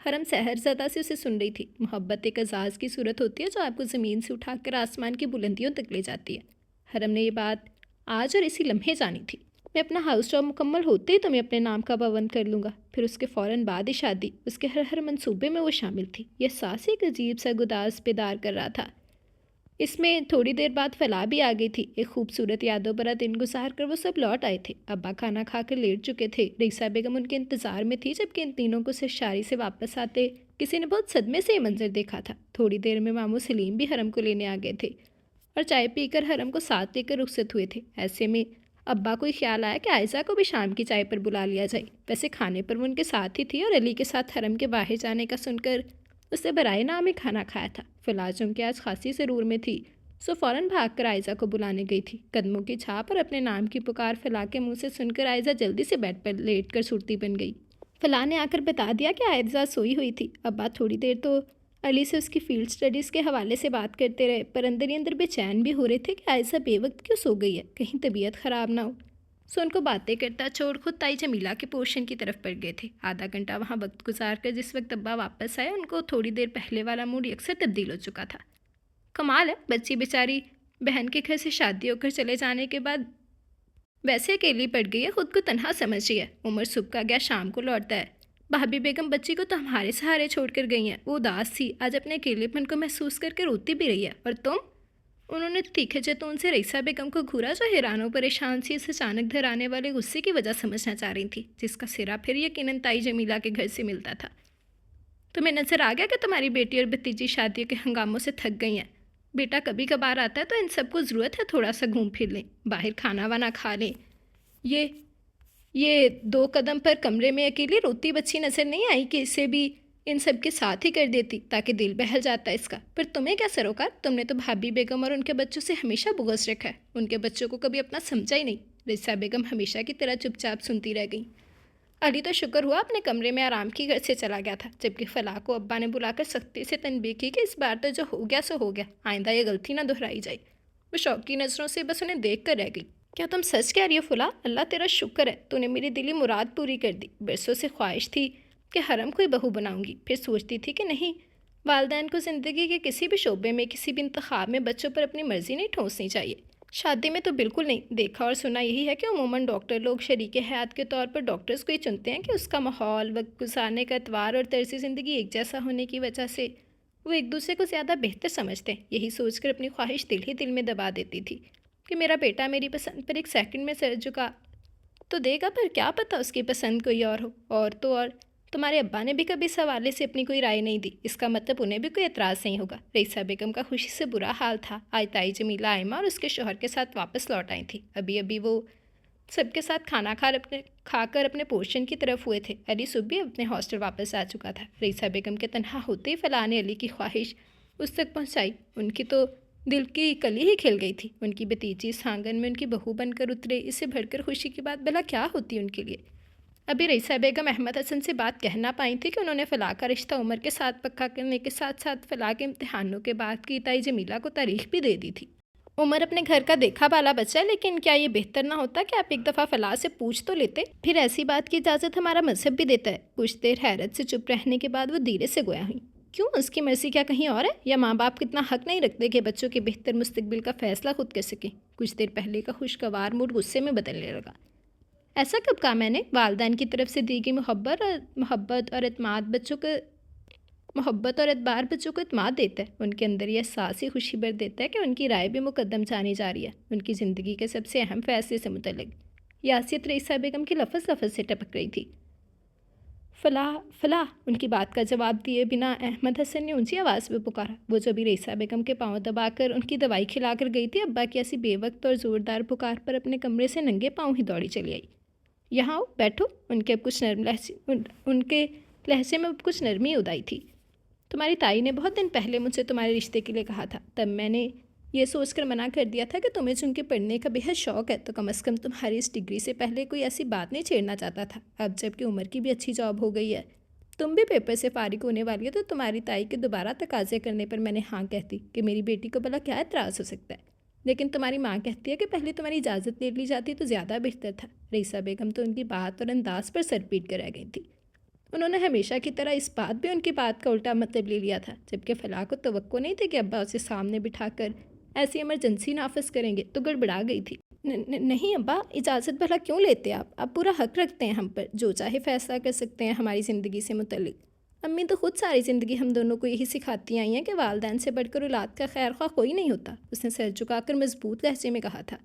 S1: حرم سحر زدہ سے اسے سن رہی تھی۔ محبت ایک اعزاز کی صورت ہوتی ہے جو آپ کو زمین سے اٹھا کر آسمان کی بلندیوں تک لے جاتی ہے۔ حرم نے یہ بات آج اور اسی لمحے جانی تھی۔ میں اپنا ہاؤس جاب مکمل ہوتے ہی تمہیں اپنے نام کا پابند کر لوں گا، پھر اس کے فوراً بعد ہی شادی۔ اس کے ہر منصوبے میں وہ شامل تھی۔ یہ احساس ایک عجیب سا گداز بیدار کر رہا تھا۔ اس میں تھوڑی دیر بعد فلاح بھی آ گئی تھی۔ ایک خوبصورت یادوں بھرا دن گزار کر وہ سب لوٹ آئے تھے۔ ابا کھانا کھا کر لیٹ چکے تھے۔ رئیسہ بیگم ان کے انتظار میں تھی، جبکہ ان تینوں کو سرشاری سے واپس آتے کسی نے بہت صدمے سے یہ منظر دیکھا تھا۔ تھوڑی دیر میں ماموں سلیم بھی حرم کو لینے آ گئے تھے اور چائے پی کر حرم کو ساتھ لے کر رخصت ہوئے تھے۔ ایسے میں ابا کو خیال آیا کہ عائزہ کو بھی شام کی چائے پر بلا لیا جائے۔ ویسے کھانے پر وہ ان کے ساتھ ہی تھی اور علی کے ساتھ حرم کے باہر جانے کا سن کر اس سے برائے نام ہی کھانا کھایا تھا۔ فلاح چونکہ آج خاصی ضرور میں تھی، سو فوراً بھاگ کر عائزہ کو بلانے گئی تھی۔ قدموں کی چھاپ اور اپنے نام کی پکار فلاح کے منہ سے سن کر عائزہ جلدی سے بیڈ پر لیٹ کر صورتی بن گئی۔ فلاح نے آ کر بتا دیا کہ عائزہ سوئی ہوئی تھی۔ ابا تھوڑی دیر تو علی سے اس کی فیلڈ سٹڈیز کے حوالے سے بات کرتے رہے، پر اندر ہی اندر بے چین بھی ہو رہے تھے کہ عائزہ بے وقت کیوں سو گئی ہے، کہیں طبیعت خراب نہ ہو۔ سو ان کو باتیں کرتا چھوڑ خود تائی جمیلہ کے پورشن کی طرف پڑ گئے تھے۔ آدھا گھنٹہ وہاں وقت گزار کر جس وقت ابا واپس آئے، ان کو تھوڑی دیر پہلے والا موڈ یکسر تبدیل ہو چکا تھا۔ کمال ہے، بچی بیچاری بہن کے گھر سے شادی ہو کر چلے جانے کے بعد ویسے اکیلی پڑ گئی ہے، خود کو تنہا سمجھ رہی ہے۔ عمر صبح کا گیا شام کو لوٹتا ہے۔ بھابھی بیگم بچی کو تو ہمارے سہارے چھوڑ کر گئی ہیں۔ وہ اداس تھی، آج اپنے اکیلے پن کو محسوس کر کے روتی بھی رہی ہے۔ اور تم؟ انہوں نے تیکھے چتون سے رئیسہ بیگم کو گھورا، جو حیران و پریشان سی اس اچانک دھر آنے والے غصے کی وجہ سمجھنا چاہ رہی تھی، جس کا سرا پھر یقیناً تائی جمیلہ کے گھر سے ملتا تھا۔ تمہیں نظر آ گیا کہ تمہاری بیٹی اور بھتیجی شادیوں کے ہنگاموں سے تھک گئی ہیں؟ بیٹا کبھی کبھار آتا ہے تو ان سب کو ضرورت ہے تھوڑا سا گھوم پھر لیں، باہر کھانا وانا کھا لیں۔ یہ 2 قدم پر کمرے میں اکیلی روتی بچی نظر نہیں آئی کہ اسے بھی ان سب کے ساتھ ہی کر دیتی، تاکہ دل بہل جاتا اس کا۔ پر تمہیں کیا سروکار؟ تم نے تو بھابھی بیگم اور ان کے بچوں سے ہمیشہ بغض رکھا ہے، ان کے بچوں کو کبھی اپنا سمجھا ہی نہیں۔ رئیسہ بیگم ہمیشہ کی طرح چپ چاپ سنتی رہ گئیں۔ علی تو شکر ہوا اپنے کمرے میں آرام کی گھر سے چلا گیا تھا، جبکہ فلاح کو ابا نے بلا کر سختی سے تنبیہ کی کہ اس بار تو جو ہو گیا سو ہو گیا، آئندہ یہ غلطی نہ دہرائی جائے۔ وہ شوق کی نظروں سے بس انہیں دیکھ کر رہ گئی۔ کیا تم سچ کہہ رہی ہو فلاح؟ اللہ تیرا شکر ہے، تو نے میری دلی مراد پوری کر دی۔ برسوں سے خواہش تھی کہ حرم کو ہی بہو بناؤں گی، پھر سوچتی تھی کہ نہیں، والدین کو زندگی کے کسی بھی شعبے میں کسی بھی انتخاب میں بچوں پر اپنی مرضی نہیں ٹھونسنی چاہیے۔ شادی میں تو بالکل نہیں۔ دیکھا اور سنا یہی ہے کہ عموماً ڈاکٹر لوگ شریک حیات کے طور پر ڈاکٹرز کو ہی چنتے ہیں کہ اس کا ماحول، وقت گزارنے کا اتوار اور طرز زندگی ایک جیسا ہونے کی وجہ سے وہ ایک دوسرے کو زیادہ بہتر سمجھتے ہیں۔ یہی سوچ کر اپنی خواہش دل ہی دل میں دبا دیتی تھی کہ میرا بیٹا میری پسند پر ایک سیکنڈ میں سر جھکا تو دے گا، پر کیا پتہ اس کی پسند کوئی اور ہو۔ اور تو اور تمہارے ابا نے بھی کبھی اس حوالے سے اپنی کوئی رائے نہیں دی، اس کا مطلب انہیں بھی کوئی اعتراض نہیں ہوگا۔ رئیسہ بیگم کا خوشی سے برا حال تھا۔ آج تائی جمیلہ آئمہ اور اس کے شوہر کے ساتھ واپس لوٹ آئی تھی۔ ابھی وہ سب کے ساتھ کھانا کھا کر اپنے پورشن کی طرف ہوئے تھے۔ علی صبح بھی اپنے ہاسٹل واپس آ چکا تھا۔ رئیسہ بیگم کے تنہا ہوتے ہی فلاح نے علی کی خواہش اس تک پہنچائی۔ ان کی تو دل کی کلی ہی کھل گئی تھی۔ ان کی بھتیجی اس آنگن میں ان کی بہو بن کر اترے، اس سے بڑھ کر خوشی کی بات بھلا کیا ہوتی ان کے لیے۔ ابھی رئیسہ بیگم احمد حسن سے بات کہہ نہ پائی تھی کہ انہوں نے فلاح کا رشتہ عمر کے ساتھ پکا کرنے کے ساتھ ساتھ فلاح کے امتحانوں کے بعد کی تائی جمیلہ کو تاریخ بھی دے دی تھی۔ عمر اپنے گھر کا دیکھا بالا بچہ ہے، لیکن کیا یہ بہتر نہ ہوتا کہ آپ ایک دفعہ فلاح سے پوچھ تو لیتے؟ پھر ایسی بات کی اجازت ہمارا مذہب بھی دیتا ہے۔ کچھ دیر حیرت سے چپ رہنے کے بعد وہ دھیرے سے گویا ہوئی۔ کیوں؟ اس کی مرضی کیا کہیں اور ہے؟ یا ماں باپ کتنا حق نہیں رکھتے کہ بچوں کے بہتر مستقبل کا فیصلہ خود کر سکیں؟ کچھ دیر پہلے کا خوشگوار موڈ غصے میں بدلنے لگا۔ ایسا کب کہا میں نے؟ والدین کی طرف سے دی گئی محبت اور اعتماد بچوں کو اعتماد دیتا ہے۔ ان کے اندر یہ احساس ہی خوشی بھر دیتا ہے کہ ان کی رائے بھی مقدم جانی جا رہی ہے، ان کی زندگی کے سب سے اہم فیصلے سے متعلق۔ یاسیت رئیسہ بیگم کی لفظ سے ٹپک رہی تھی۔ فلاح ان کی بات کا جواب دیے بنا احمد حسن نے اونچی آواز میں پکارا، وہ جو بھی رئیسہ بیگم کے پاؤں دبا کر ان کی دوائی کھلا کر گئی تھی۔ ابا کی ایسی بے وقت اور زوردار پکار پر اپنے کمرے سے ننگے پاؤں ہی دوڑی چلی آئی۔ یہاں آؤ، بیٹھو۔ ان کے لہجے میں کچھ نرمی ادائی تھی۔ تمہاری تائی نے بہت دن پہلے مجھ سے تمہارے رشتے کے لیے کہا تھا، تب میں نے یہ سوچ کر منع کر دیا تھا کہ تمہیں چونکہ پڑھنے کا بےحد شوق ہے تو کم از کم تمہاری اس ڈگری سے پہلے کوئی ایسی بات نہیں چھیڑنا چاہتا تھا۔ اب جب کہ عمر کی بھی اچھی جاب ہو گئی ہے، تم بھی پیپر سے فارغ ہونے والی ہو، تو تمہاری تائی کے دوبارہ تقاضے کرنے پر میں نے ہاں کہتی کہ میری بیٹی کو بھلا کیا اعتراض ہو سکتا ہے۔ لیکن تمہاری ماں کہتی ہے کہ پہلے تمہاری اجازت لے لی جاتی تو زیادہ بہتر تھا۔ رئیسہ بیگم تو ان کی بات اور انداز پر سر پیٹ کر رہ گئی تھی۔ انہوں نے ہمیشہ کی طرح اس بات بھی ان کی بات کا الٹا مطلب لے لیا تھا، جبکہ فلاح کو توقع نہیں تھی کہ ابا اسے سامنے بٹھا کر ایسی ایمرجنسی نافذ کریں گے، تو گڑبڑا گئی تھی۔ نہیں ابا، اجازت بھلا کیوں لیتے آپ پورا حق رکھتے ہیں ہم پر، جو چاہے فیصلہ کر سکتے ہیں ہماری زندگی سے متعلق۔ امی تو خود ساری زندگی ہم دونوں کو یہی سکھاتی آئی ہیں کہ والدین سے بڑھ کر اولاد کا خیر خواہ کوئی نہیں ہوتا، اس نے سر جھکا کر مضبوط لہجے میں کہا تھا،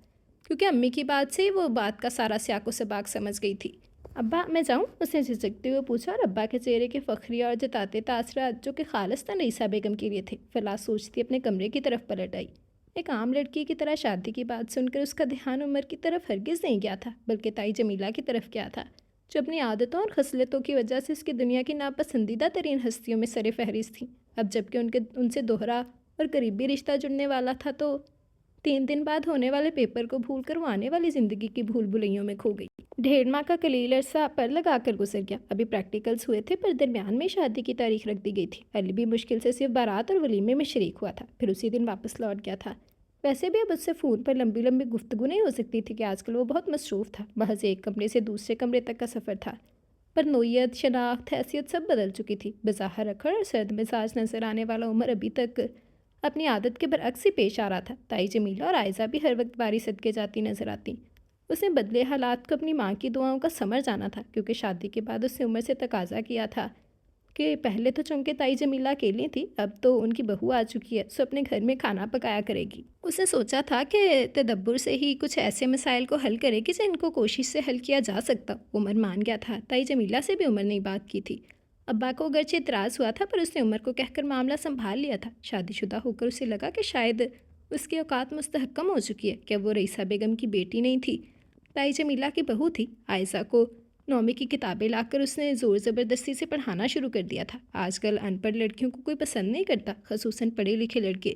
S1: کیونکہ امی کی بات سے ہی وہ بات کا سارا سیاق و سباق سمجھ گئی تھی۔ ابا میں جاؤں؟ اس نے جھجکتے ہوئے پوچھا، اور ابا کے چہرے کے فخری اور جتاتے تاثرات جو کہ خالصتاً رئیسہ بیگم کے لیے تھے۔ فلاح سوچتی اپنے کمرے کی طرف پلٹ آئی۔ ایک عام لڑکی کی طرح شادی کی بات سن کر اس کا دھیان عمر کی طرف ہرگز نہیں گیا تھا، بلکہ تائی جمیلہ کی طرف گیا تھا، جو اپنی عادتوں اور خصلتوں کی وجہ سے اس کی دنیا کی ناپسندیدہ ترین ہستیوں میں سر فہرست تھیں۔ اب جب کہ ان سے دوہرا اور قریبی رشتہ جڑنے والا تھا، تو 3 دن بعد ہونے والے پیپر کو بھول کر وہ آنے والی زندگی کی بھول بھلیوں میں کھو گئی۔ 1.5 ماہ کا قلیل عرصہ پر لگا کر گزر گیا۔ ابھی پریکٹیکلز ہوئے تھے، پر درمیان میں شادی کی تاریخ رکھ دی گئی تھی۔ علی بھی مشکل سے صرف بارات اور ولیمے میں شریک ہوا تھا، پھر اسی دن واپس لوٹ گیا تھا۔ ویسے بھی اب اس سے فون پر لمبی لمبی گفتگو نہیں ہو سکتی تھی کہ آج کل وہ بہت مصروف تھا، محض ایک کمرے سے دوسرے کمرے تک کا سفر تھا، پر نوعیت، شناخت، حیثیت سب بدل چکی تھی۔ بظاہر رکھڑ اور سرد مزاج نظر آنے والا عمر ابھی تک اپنی عادت کے برعکس ہی پیش آ رہا تھا۔ تائی جمیلہ اور عائزہ بھی ہر وقت باری صدقے جاتی نظر آتی۔ اس نے بدلے حالات کو اپنی ماں کی دعاؤں کا ثمر جانا تھا، کیونکہ شادی کے بعد اس نے عمر سے تقاضا کیا تھا کہ پہلے تو چونکہ تائی جمیلہ اکیلی تھی، اب تو ان کی بہو آ چکی ہے، سو اپنے گھر میں کھانا پکایا کرے گی۔ اس نے سوچا تھا کہ تدبر سے ہی کچھ ایسے مسائل کو حل کرے گی جن کو کوشش سے حل کیا جا سکتا۔ عمر مان گیا تھا، تائی جمیلہ سے بھی عمر نے بات کی تھی۔ ابا کو اگرچہ اعتراض ہوا تھا، پر اس نے عمر کو کہہ کر معاملہ سنبھال لیا تھا۔ شادی شدہ ہو کر اسے لگا کہ شاید اس کی اوقات مستحکم ہو چکی ہے کہ وہ رئیسہ بیگم کی بیٹی نہیں تھی، تائی جمیلہ کی بہو تھی۔ عائزہ کو 9ویں کی کتابیں لا کر اس نے زور زبردستی سے پڑھانا شروع کر دیا تھا۔ آج کل ان پڑھ لڑکیوں کو کوئی پسند نہیں کرتا، خصوصاً پڑھے لکھے لڑکے۔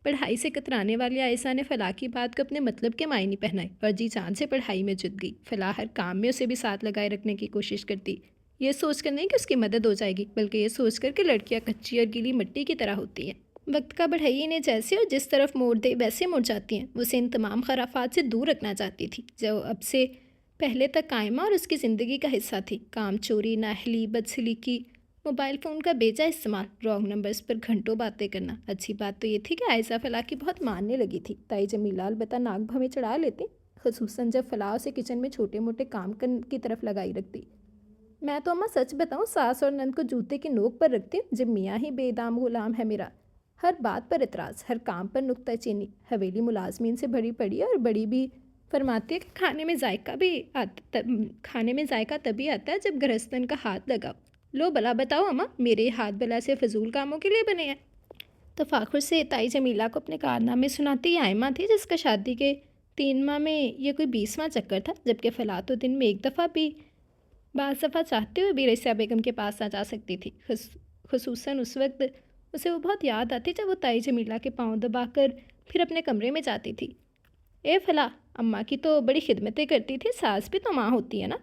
S1: پڑھائی سے کترانے والی عائزہ نے فلاح کی بات کو اپنے مطلب کے معنی پہنائے اور جی جان سے پڑھائی میں جت گئی۔ فلاح ہر کام میں اسے بھی ساتھ لگائے رکھنے کی کوشش کرتی، یہ سوچ کر نہیں کہ اس کی مدد ہو جائے گی، بلکہ یہ سوچ کر کہ لڑکیاں کچی اور گیلی مٹی کی طرح ہوتی ہیں، وقت کا بڑھئی انہیں جیسے اور جس طرف موڑ دے ویسے مڑ جاتی ہیں۔ وہ اسے ان تمام خرافات سے دور رکھنا چاہتی تھی جو اب سے پہلے تک قائمہ اور اس کی زندگی کا حصہ تھی۔ کام چوری، نااہلی، بدسلیقی، موبائل فون کا بے جا استعمال، رانگ نمبرز پر گھنٹوں باتیں کرنا۔ اچھی بات تو یہ تھی کہ عائزہ فلاح کی بہت ماننے لگی تھی۔ تائی جمیلہ البتہ ناک بھویں چڑھا لیتی، خصوصاً جب فلاح اسے کچن میں چھوٹے موٹے کام کی طرف لگائی رکھتی۔ میں تو اماں سچ بتاؤں، ساس اور نند کو جوتے کی نوک پر رکھتی ہوں، جب میاں ہی بے دام غلام ہے میرا، ہر بات پر اعتراض، ہر کام پر نکتہ چینی۔ حویلی ملازمین سے بھری پڑی ہے، اور بڑی بھی فرماتی ہے کہ کھانے میں ذائقہ تبھی آتا ہے جب گرہستن کا ہاتھ لگاؤ۔ لو بلا بتاؤ اماں، میرے ہاتھ بلا سے فضول کاموں کے لیے بنے ہیں؟ تفاخر سے تائی جمیلہ کو اپنے کارنامے سناتی یہ آئمہ تھی، جس کا شادی کے 3 ماہ میں یہ کوئی 20واں چکر تھا، جبکہ فلاح تو دن میں ایک دفعہ بھی بعض دفعہ چاہتے ہوئے بھی رئیسہ بیگم کے پاس نہ جا سکتی تھی۔ خصوصاً اس وقت اسے وہ بہت یاد آتی جب وہ تائی جمیلہ کے پاؤں دبا کر پھر اپنے کمرے میں جاتی تھی۔ اے فلاح، اماں کی تو بڑی خدمتیں کرتی تھی، ساس بھی تو ماں ہوتی ہے نا؟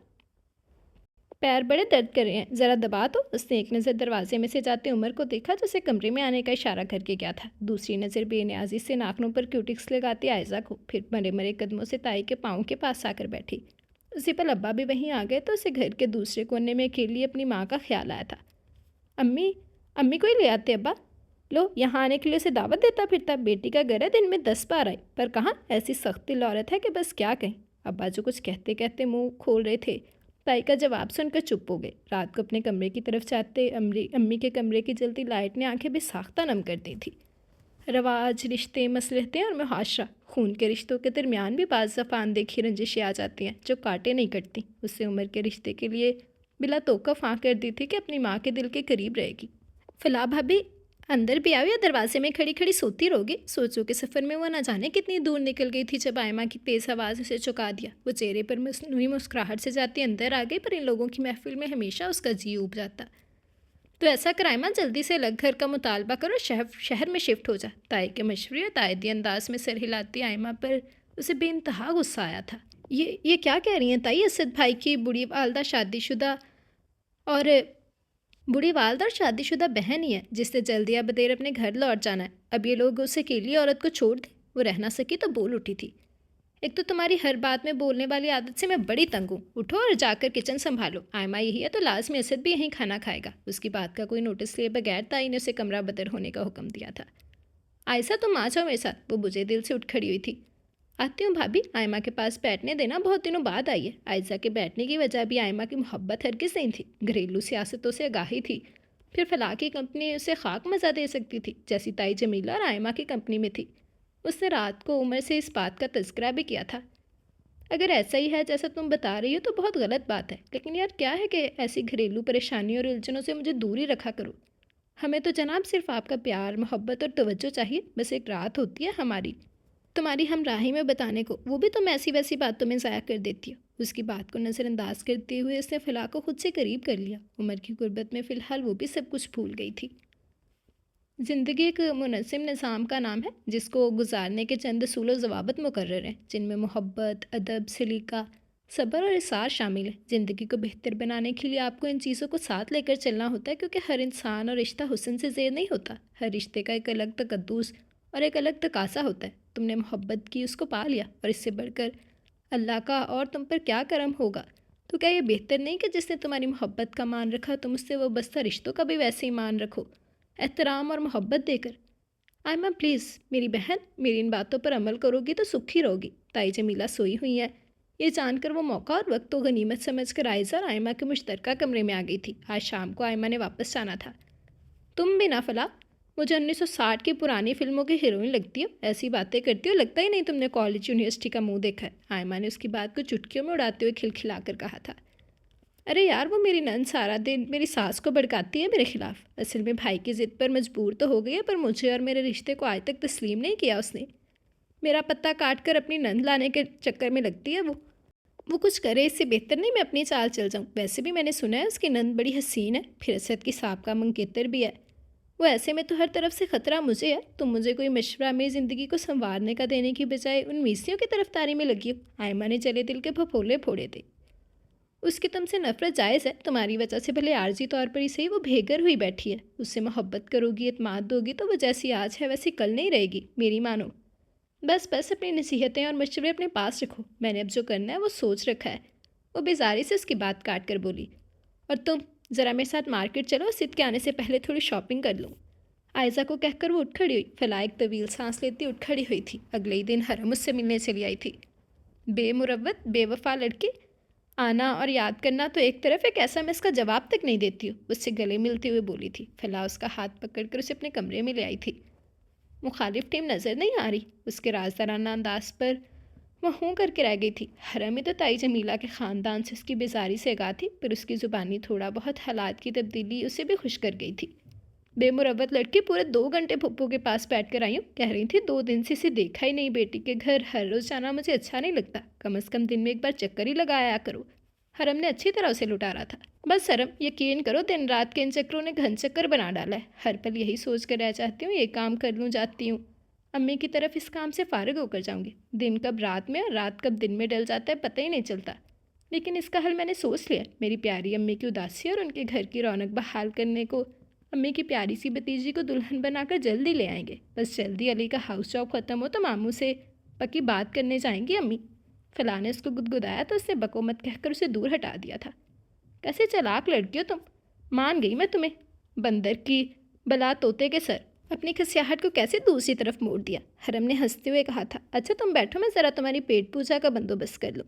S1: پیر بڑے درد کر رہے ہیں، ذرا دبا دو۔ اس نے ایک نظر دروازے میں سے جاتے عمر کو دیکھا، جسے کمرے میں آنے کا اشارہ کر کے گیا تھا۔ دوسری نظر بے نیازی سے ناخنوں پر کیوٹکس لگاتی عائزہ کو، پھر مرے مرے قدموں سے تائی کے پاؤں کے پاس آ کر بیٹھی۔ اسی پل ابا بھی وہیں آ گئے تو اسے گھر کے دوسرے کونے میں اکیلی اپنی ماں کا خیال آیا تھا۔ امی کو ہی لے آتے ابا، لو یہاں آنے کے لیے اسے دعوت دیتا پھرتا، بیٹی کا گھر ہے، دن میں 10 بار آئے، پر کہاں ایسی سخت دل عورت ہے کہ بس کیا کہیں۔ ابا جو کچھ کہتے کہتے منہ کھول رہے تھے، تائی کا جواب سن کر چپ ہو گئے۔ رات کو اپنے کمرے کی طرف جاتے امی کے کمرے کی جلتی لائٹ نے آنکھیں بھی ساختہ نم کر دی تھی۔ رواج، رشتے، مصلحتیں اور معاشرہ، خون کے رشتوں کے درمیان بھی بعض دفعہ اندیکھی رنجشیں آ جاتی ہیں جو کاٹے نہیں کٹتی۔ اس سے عمر کے رشتے کے لیے بلا توقف ہاں کر دی تھی کہ اپنی ماں کے دل کے قریب رہے گی۔ فلاح بھابی اندر بھی آؤ یا دروازے میں کھڑی کھڑی سوتی رہوگی؟ سوچو کہ سفر میں وہ نہ جانے کتنی دور نکل گئی تھی جب آئمہ کی تیز آواز اسے چکا دیا۔ وہ چہرے پر مصنوعی مسکراہٹ سے جاتی اندر آ گئی، پر ان لوگوں کی محفل میں ہمیشہ اس کا جی اوب جاتا۔ تو ایسا کر آئمہ، جلدی سے الگ گھر کا مطالبہ کرو، شہر میں شفٹ ہو جا۔ تائی کے مشورے اور تائیدی انداز میں سر ہلاتی آئمہ پر اسے بے انتہا غصہ آیا تھا۔ یہ کیا کہہ رہی ہیں تائی؟ اسد بھائی کی بوڑھی والدہ شادی شدہ بہن ہی ہے، جس نے جلد یا بدیر اپنے گھر لوٹ جانا ہے۔ اب یہ لوگ اس اکیلی عورت کو چھوڑ دیں؟ وہ رہ نہ سکی تو بول اٹھی تھی، ایک تو تمہاری ہر بات میں بولنے والی عادت سے میں بڑی تنگ ہوں. اٹھو اور جا کر کچن سنبھالو. آئمہ یہی ہے تو لازمی اسد بھی یہیں کھانا کھائے گا. اس کی بات کا کوئی نوٹس لیے بغیر تائی نے اسے کمرہ بدر ہونے کا حکم دیا تھا. عائشہ تم آ جاؤ میرے ساتھ. وہ بجھے دل سے اٹھ کھڑی ہوئی تھی. آتی ہوں بھابھی. آئمہ کے پاس بیٹھنے دینا, بہت دنوں بعد آئی ہے. عائشہ کے بیٹھنے کی وجہ بھی آئمہ کی محبت ہرگز نہیں تھی, گھریلو سیاستوں سے آگاہی تھی. پھر فلاح کی کمپنی اسے خاک مزہ دے سکتی تھی جیسی تائی جمیلہ اور آئمہ کی کمپنی میں تھی. اس نے رات کو عمر سے اس بات کا تذکرہ بھی کیا تھا. اگر ایسا ہی ہے جیسا تم بتا رہی ہو تو بہت غلط بات ہے, لیکن یار کیا ہے کہ ایسی گھریلو پریشانیوں اور الجھنوں سے مجھے دور ہی رکھا کرو. ہمیں تو جناب صرف آپ کا پیار, محبت اور توجہ چاہیے. بس ایک رات ہوتی ہے ہماری تمہاری ہمراہی میں بتانے کو, وہ بھی تم ایسی ویسی باتوں میں ضائع کر دیتی ہو. اس کی بات کو نظر انداز کرتے ہوئے اس نے فلاح کو خود سے قریب کر لیا. عمر کی غربت میں فی الحال وہ بھی سب کچھ بھول گئی تھی. زندگی ایک منظم نظام کا نام ہے جس کو گزارنے کے چند اصول و ضوابط مقرر ہیں, جن میں محبت, ادب, سلیقہ, صبر اور اصرار شامل ہے. زندگی کو بہتر بنانے کے لیے آپ کو ان چیزوں کو ساتھ لے کر چلنا ہوتا ہے, کیونکہ ہر انسان اور رشتہ حسن سے زیر نہیں ہوتا. ہر رشتے کا ایک الگ تقدس اور ایک الگ تقاضا ہوتا ہے. تم نے محبت کی, اس کو پا لیا, اور اس سے بڑھ کر اللہ کا اور تم پر کیا کرم ہوگا. تو کیا یہ بہتر نہیں کہ جس نے تمہاری محبت کا مان رکھا تم اس سے وابستہ رشتوں کا بھی ویسے ہی مان رکھو, احترام اور محبت دے کر. آئمہ پلیز میری بہن, میری ان باتوں پر عمل کرو گی تو سکھی رہو گی. تائی جمیلہ سوئی ہوئی ہے. یہ جان کر وہ موقع اور وقت تو غنیمت سمجھ کر عائشہ اور آئمہ کے مشترکہ کمرے میں آ گئی تھی. آج شام کو آئمہ نے واپس جانا تھا. تم بھی نہ فلاح, مجھے 1960 کی پرانی فلموں کی ہیروئن لگتی ہو. ایسی باتیں کرتی ہو, لگتا ہی نہیں تم نے کالج یونیورسٹی کا منہ دیکھا ہے. آئمہ نے اس کی بات کو چٹکیوں میں اڑاتے ہوئے کھلکھلا کر کہا تھا. ارے یار, وہ میری نند سارا دن میری ساس کو بھڑکاتی ہے میرے خلاف. اصل میں بھائی کی ضد پر مجبور تو ہو گئی ہے, پر مجھے اور میرے رشتے کو آج تک تسلیم نہیں کیا اس نے. میرا پتہ کاٹ کر اپنی نند لانے کے چکر میں لگتی ہے وہ کچھ کرے اس سے بہتر نہیں میں اپنی چال چل جاؤں. ویسے بھی میں نے سنا ہے اس کی نند بڑی حسین ہے, پھر اسد کی سابقہ منکتر بھی ہے. وہ ایسے میں تو ہر طرف سے خطرہ مجھے ہے. تم مجھے کوئی مشورہ میری زندگی کو سنوارنے کا دینے کی بجائے ان میسیوں کی طرفداری میں لگی ہو. آئمہ نے جلے دل کے پھپھولے پھوڑے تھے. اس کی تم سے نفرت جائز ہے, تمہاری وجہ سے بھلے عارضی طور پر ہی صحیح وہ بھیگر ہوئی بیٹھی ہے. اس سے محبت کرو گی, اعتماد دو گی تو وہ جیسی آج ہے ویسی کل نہیں رہے گی. میری مانو. بس اپنی نصیحتیں اور مشورے اپنے پاس رکھو. میں نے اب جو کرنا ہے وہ سوچ رکھا ہے. وہ بیزاری سے اس کی بات کاٹ کر بولی. اور تم ذرا میرے ساتھ مارکیٹ چلو, سد کے آنے سے پہلے تھوڑی شاپنگ کر لوں. عائشہ کو کہہ کر وہ اٹھ کھڑی ہوئی. فلاح ایک طویل سانس لیتی اٹھ کھڑی ہوئی تھی. اگلے ہی دن حرم اس سے ملنے چلی آئی تھی. بے مروت, بے وفا لڑکی. آنا اور یاد کرنا تو ایک طرف ہے, کیسا میں اس کا جواب تک نہیں دیتی ہوں. اس سے گلے ملتے ہوئے بولی تھی. فلاح اس کا ہاتھ پکڑ کر اسے اپنے کمرے میں لے آئی تھی. مخالف ٹیم نظر نہیں آ رہی. اس کے رازدارانہ انداز پر وہ ہوں کر کے رہ گئی تھی. حرم میں تو تائی جمیلہ کے خاندان سے اس کی بیزاری سے آگاہ تھی, پر اس کی زبانی تھوڑا بہت حالات کی تبدیلی اسے بھی خوش کر گئی تھی. بے مروت لڑکی, پورے 2 گھنٹے پھپھو کے پاس بیٹھ کر آئی ہوں. کہہ رہی تھی 2 دن سے اسے دیکھا ہی نہیں. بیٹی کے گھر ہر روز جانا مجھے اچھا نہیں لگتا, کم از کم دن میں ایک بار چکر ہی لگایا کرو. حرم نے اچھی طرح اسے لٹارا تھا. بس حرم, یقین کرو دن رات کے ان چکروں نے گھن چکر بنا ڈالا ہے. ہر پل یہی سوچ کر رہ جاتی ہوں, یہ کام کر لوں جاتی ہوں, امی کی طرف اس کام سے فارغ ہو کر جاؤں گی. دن کب رات میں اور رات کب دن میں ڈل جاتا ہے پتہ ہی نہیں چلتا. لیکن اس کا حل میں نے سوچ لیا. میری پیاری امی کی اداسی اور ان کے گھر کی رونق بحال کرنے کو امی کی پیاری سی بھتیجی کو دلہن بنا کر جلدی لے آئیں گے. بس جلدی علی کا ہاؤس جاب ختم ہو تو ماموں سے پکی بات کرنے جائیں گی امی. فلاں نے اس کو گدگدایا تو اس نے بکو مت کہہ کر اسے دور ہٹا دیا تھا. کیسے چلاک لڑکی ہو تم, مان گئی میں تمہیں. بندر کی بلا طوطے کے سر. اپنی کھسیاہٹ کو کیسے دوسری طرف موڑ دیا. حرم نے ہنستے ہوئے کہا تھا. اچھا تم بیٹھو, میں ذرا تمہاری پیٹ پوجا کا بندوبست کر لوں.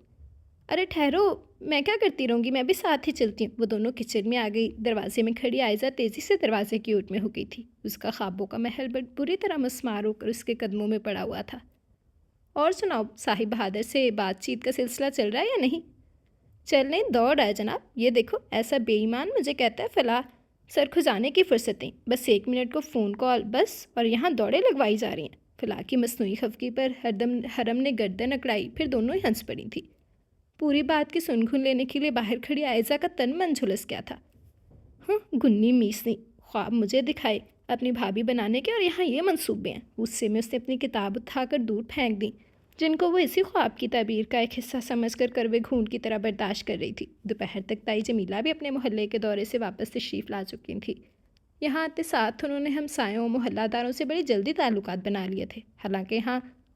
S1: ارے ٹھہرو, میں کیا کرتی رہوں گی, میں بھی ساتھ ہی چلتی ہوں. وہ دونوں کچن میں آ گئی. دروازے میں کھڑی عائشہ تیزی سے دروازے کی اوٹ میں ہو گئی تھی. اس کا خوابوں کا محل بری طرح مسمار ہو کر اس کے قدموں میں پڑا ہوا تھا. اور سناؤ, صاحب بہادر سے بات چیت کا سلسلہ چل رہا ہے یا نہیں؟ چلنے دوڑ آئے جناب. یہ دیکھو ایسا بے ایمان مجھے کہتا ہے فلاح سر کھجانے کی فرصت نہیں, بس 1 منٹ کو فون کال بس, اور یہاں دوڑے لگوائی جا رہی ہیں. فلاح کی مصنوعی خفگی پر حرم نے گردن اکڑائی, پھر دونوں ہی ہنس پڑی تھی. پوری بات کی سن لینے کے لیے باہر کھڑی عائشہ کا تن من جھلس گیا تھا. گنی میسنی, خواب مجھے دکھائے اپنی بھابھی بنانے کے, اور یہاں یہ منصوبے ہیں. غصے میں اس نے اپنی کتاب اٹھا کر دور پھینک دی, جن کو وہ اسی خواب کی تعبیر کا ایک حصہ سمجھ کر کروے گھونٹ کی طرح برداشت کر رہی تھی. دوپہر تک تائی جمیلہ بھی اپنے محلے کے دورے سے واپس تشریف لا چکی تھی. یہاں آتے ساتھ انہوں نے ہمسایوں محلہ داروں سے بڑی جلدی تعلقات بنا لیے تھے. حالانکہ یہاں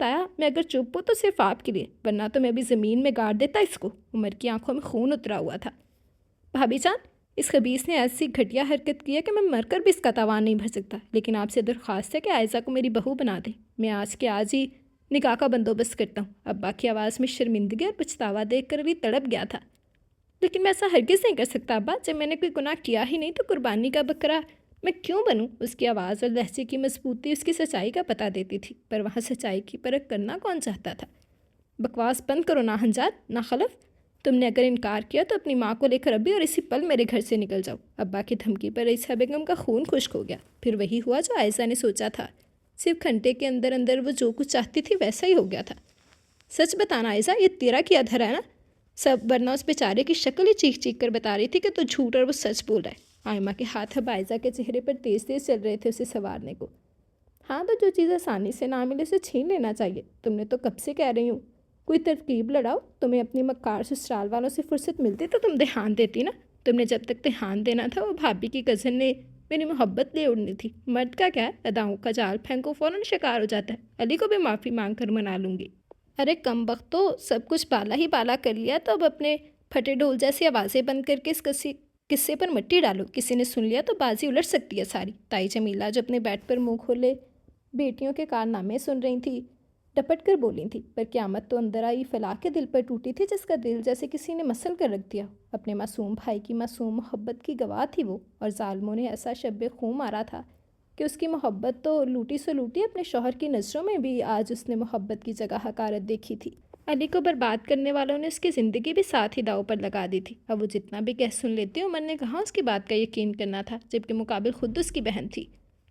S1: تایا میں اگر چپ ہوں تو صرف آپ کے لیے، ورنہ تو میں ابھی زمین میں گاڑ دیتا اس کو۔ عمر کی آنکھوں میں خون اترا ہوا تھا۔ بھابھی جان، اس خبیث نے ایسی گھٹیا حرکت کی ہے کہ میں مر کر بھی اس کا تاوان نہیں بھر سکتا، لیکن آپ سے درخواست ہے کہ عائزہ کو میری بہو بنا دیں۔ میں آج کے آج ہی نکاح کا بندوبست کرتا ہوں۔ ابا کی آواز میں شرمندگی اور پچھتاوا دیکھ کر علی تڑپ گیا تھا۔ لیکن میں ایسا ہرگز نہیں کر سکتا ابا، جب میں نے کوئی گناہ کیا ہی نہیں تو قربانی کا بکرا میں کیوں بنوں؟ اس کی آواز اور لہجے کی مضبوطی اس کی سچائی کا پتہ دیتی تھی، پر وہاں سچائی کی پرکھ کرنا کون چاہتا تھا؟ بکواس بند کرو ناہنجاد، ناخلف۔ تم نے اگر انکار کیا تو اپنی ماں کو لے کر ابھی اور اسی پل میرے گھر سے نکل جاؤ۔ ابا کی دھمکی پر رئیسہ بیگم کا خون خشک ہو گیا۔ پھر وہی ہوا جو عائزہ نے سوچا تھا، صرف گھنٹے کے اندر اندر وہ جو کچھ چاہتی تھی ویسا ہی ہو گیا تھا۔ سچ بتانا عائزہ، یہ تیرا کیا دھرا ہے نا؟ سب ورنہ اس بیچارے کی شکل ہی چیخ چیخ کر بتا رہی تھی کہ تو جھوٹ اور وہ سچ بول رہا ہے۔ آئمہ کے ہاتھ اب عائزہ کے چہرے پر تیز تیز چل رہے تھے اسے سنوارنے کو۔ ہاں تو جو چیز آسانی سے نہ ملے اسے چھین لینا چاہیے۔ تم نے تو کب سے کہہ رہی ہوں کوئی ترکیب لڑاؤ۔ تمہیں اپنی مکار سسرال والوں سے فرصت ملتی تو تم دھیان دیتی نا۔ تم نے جب تک دھیان دینا تھا وہ بھابھی کی کزن نے میری محبت لے اڑنی تھی۔ مرد کا کیا ہے، اداؤں کا جال پھینکو فوراً شکار ہو جاتا ہے۔ علی کو بھی معافی مانگ کر منا لوں گی۔ ارے کم بخت، تو سب کچھ بالا ہی بالا کر لیا تو اب اپنے پھٹے ڈھول جیسی آوازیں بند کر کے اس قصے پر مٹی ڈالو۔ کسی نے سن لیا تو بازی الٹ سکتی ہے ساری۔ تائی جمیلہ جو اپنے بیڈ پر منہ کھولے بیٹیوں کے کارنامے سن رہی تھی ڈپٹ کر بولی تھی، پر قیامت تو اندر آئی فلاح کے دل پر ٹوٹی تھی جس کا دل جیسے کسی نے مسل کر رکھ دیا۔ اپنے معصوم بھائی کی معصوم محبت کی گواہ تھی وہ، اور ظالموں نے ایسا شب خون مارا تھا کہ اس کی محبت تو لوٹی سو لوٹی، اپنے شوہر کی نظروں میں بھی آج اس نے محبت کی جگہ حقارت دیکھی تھی۔ علی کو برباد کرنے والوں نے اس کی زندگی بھی ساتھ ہی داؤ پر لگا دی تھی۔ اب وہ جتنا بھی کہہ سن لیتی، عمر نے کہاں اس کی بات کا یقین کرنا تھا، جبکہ مقابل خود اس کی بہن تھی۔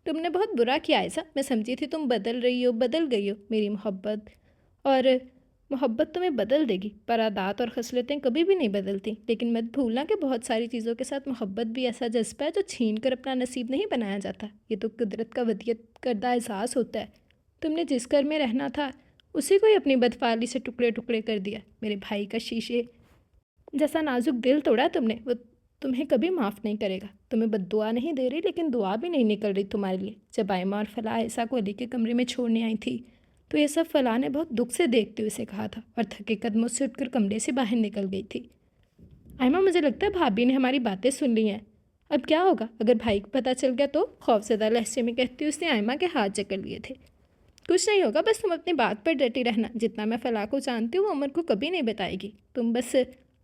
S1: تم نے بہت برا کیا عائزہ، میں سمجھی تھی تم بدل رہی ہو، بدل گئی ہو۔ میری محبت تمہیں بدل دے گی، پر عادات اور خصلتیں کبھی بھی نہیں بدلتی۔ لیکن مت بھولنا کہ بہت ساری چیزوں کے ساتھ محبت بھی ایسا جذبہ ہے جو چھین کر اپنا نصیب نہیں بنایا جاتا، یہ تو قدرت کا ودیعت کردہ احساس ہوتا ہے۔ تم نے جس گھر میں رہنا تھا اسی کو ہی اپنی بدفعلی سے ٹکڑے ٹکڑے کر دیا۔ میرے بھائی کا شیشے جیسا نازک دل توڑا تم نے، وہ تمہیں کبھی معاف نہیں کرے گا۔ تمہیں بد دعا نہیں دے رہی، لیکن دعا بھی نہیں نکل رہی تمہارے لیے۔ جب آئمہ اور فلاح عائزہ کو علی کے کمرے میں چھوڑنے آئی تھی تو یہ سب فلاح نے بہت دکھ سے دیکھتے ہوئے اسے کہا تھا، اور تھکے قدموں سے اٹھ کر کمرے سے باہر نکل گئی تھی۔ آئمہ، مجھے لگتا ہے بھابھی نے ہماری باتیں سن لی ہیں، اب کیا ہوگا اگر بھائی کو پتہ چل گیا تو؟ خوفزدہ لہجے میں کہتی اس نے آئمہ کے ہاتھ جکڑ لیے تھے۔ کچھ نہیں ہوگا، بس تم اپنی بات پر ڈٹی رہنا۔ جتنا میں فلاح کو جانتی ہوں وہ عمر کو کبھی نہیں بتائے گی۔ تم بس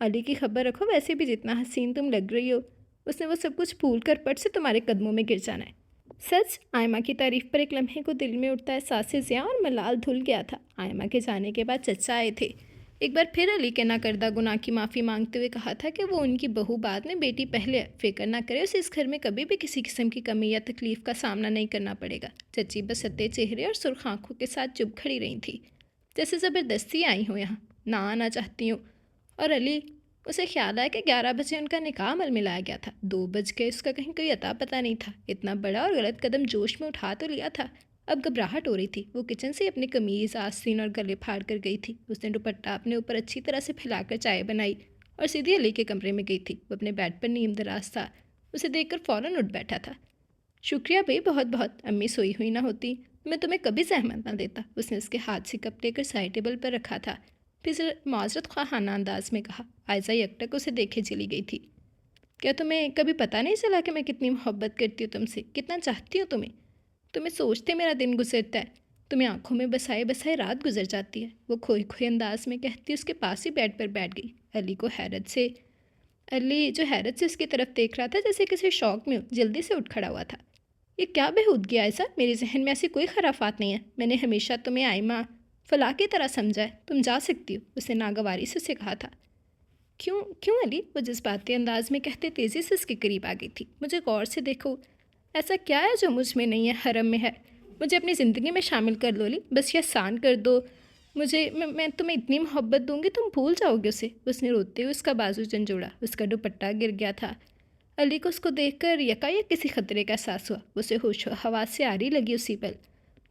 S1: علی کی خبر رکھو، ویسے بھی جتنا حسین تم لگ رہی ہو اس نے وہ سب کچھ پھول کر پٹ سے تمہارے قدموں میں گر جانا ہے۔ سچ؟ آئمہ کی تعریف پر ایک لمحے کو دل میں اٹھتا احساس ضیاء اور ملال دھل گیا تھا۔ آئمہ کے جانے کے بعد چچا آئے تھے، ایک بار پھر علی کے نہ کردہ گناہ کی معافی مانگتے ہوئے کہا تھا کہ وہ ان کی بہو بعد میں، بیٹی پہلے، فکر نہ کرے، اسے اس گھر میں کبھی بھی کسی قسم کی کمی یا تکلیف کا سامنا نہیں کرنا پڑے گا۔ چچی بس ستے چہرے اور سرخ آنکھوں کے ساتھ چپ کھڑی رہی تھی، جیسے زبردستی آئی ہوں یہاں، نہ آنا چاہتی ہوں۔ اور علی، اسے خیال آیا کہ 11 بجے ان کا نکاح عمل میں لایا گیا تھا، 2 بج گئے، اس کا کہیں کوئی عطا پتہ نہیں تھا۔ اتنا بڑا اور غلط قدم جوش میں اٹھا تو لیا تھا، اب گھبراہٹ ہو رہی تھی۔ وہ کچن سے اپنی قمیض، آستین اور گلے پھاڑ کر گئی تھی۔ اس نے دوپٹہ اپنے اوپر اچھی طرح سے پھیلا کر چائے بنائی اور سیدھی علی کے کمرے میں گئی تھی۔ وہ اپنے بیڈ پر نیم دراز تھا، اسے دیکھ کر فوراً اٹھ بیٹھا تھا۔ شکریہ بھائی، بہت بہت، امی سوئی ہوئی نہ ہوتی میں تمہیں کبھی زحمت نہ دیتا۔ اس نے اس کے ہاتھ سے کپ لے کر سائڈ ٹیبل پر رکھا تھا، پھر معذرت خواہانہ انداز میں کہا۔ عائزہ یکٹک اسے دیکھے چلی گئی تھی۔ کیا تمہیں کبھی پتہ نہیں چلا کہ میں کتنی محبت کرتی ہوں تم سے، کتنا چاہتی ہوں تمہیں سوچتے میرا دن گزرتا ہے، تمہیں آنکھوں میں بسائے بسائے رات گزر جاتی ہے، وہ کھوئی کھوئی انداز میں کہتی اس کے پاس ہی بیڈ پر بیٹھ گئی۔ علی جو حیرت سے اس کی طرف دیکھ رہا تھا جیسے کسی شوق میں جلدی سے اٹھ کھڑا ہوا تھا۔ یہ کیا بےہودگی عائزہ، میرے ذہن میں ایسی کوئی خرافات نہیں ہے، میں نے ہمیشہ تمہیں آئمہ فلاح کی طرح سمجھا ہے، تم جا سکتی ہو، اس نے ناگواری سے اسے کہا تھا۔ کیوں علی؟ وہ جذباتی انداز میں کہتے تیزی سے اس کے قریب آ گئی تھی۔ مجھے غور سے دیکھو، ایسا کیا ہے جو مجھ میں نہیں ہے، حرم میں ہے؟ مجھے اپنی زندگی میں شامل کر لو علی، بس یہ آسان کر دو مجھے، میں تمہیں اتنی محبت دوں گی تم بھول جاؤ گے اسے۔ اس نے روتے ہوئے اس کا بازو جھنجھوڑا، اس کا دوپٹہ گر گیا تھا۔ علی کو اس کو دیکھ کر یکایک کسی خطرے کا احساس ہوا، اسے ہوش و حواس سے آری لگی اسی پل۔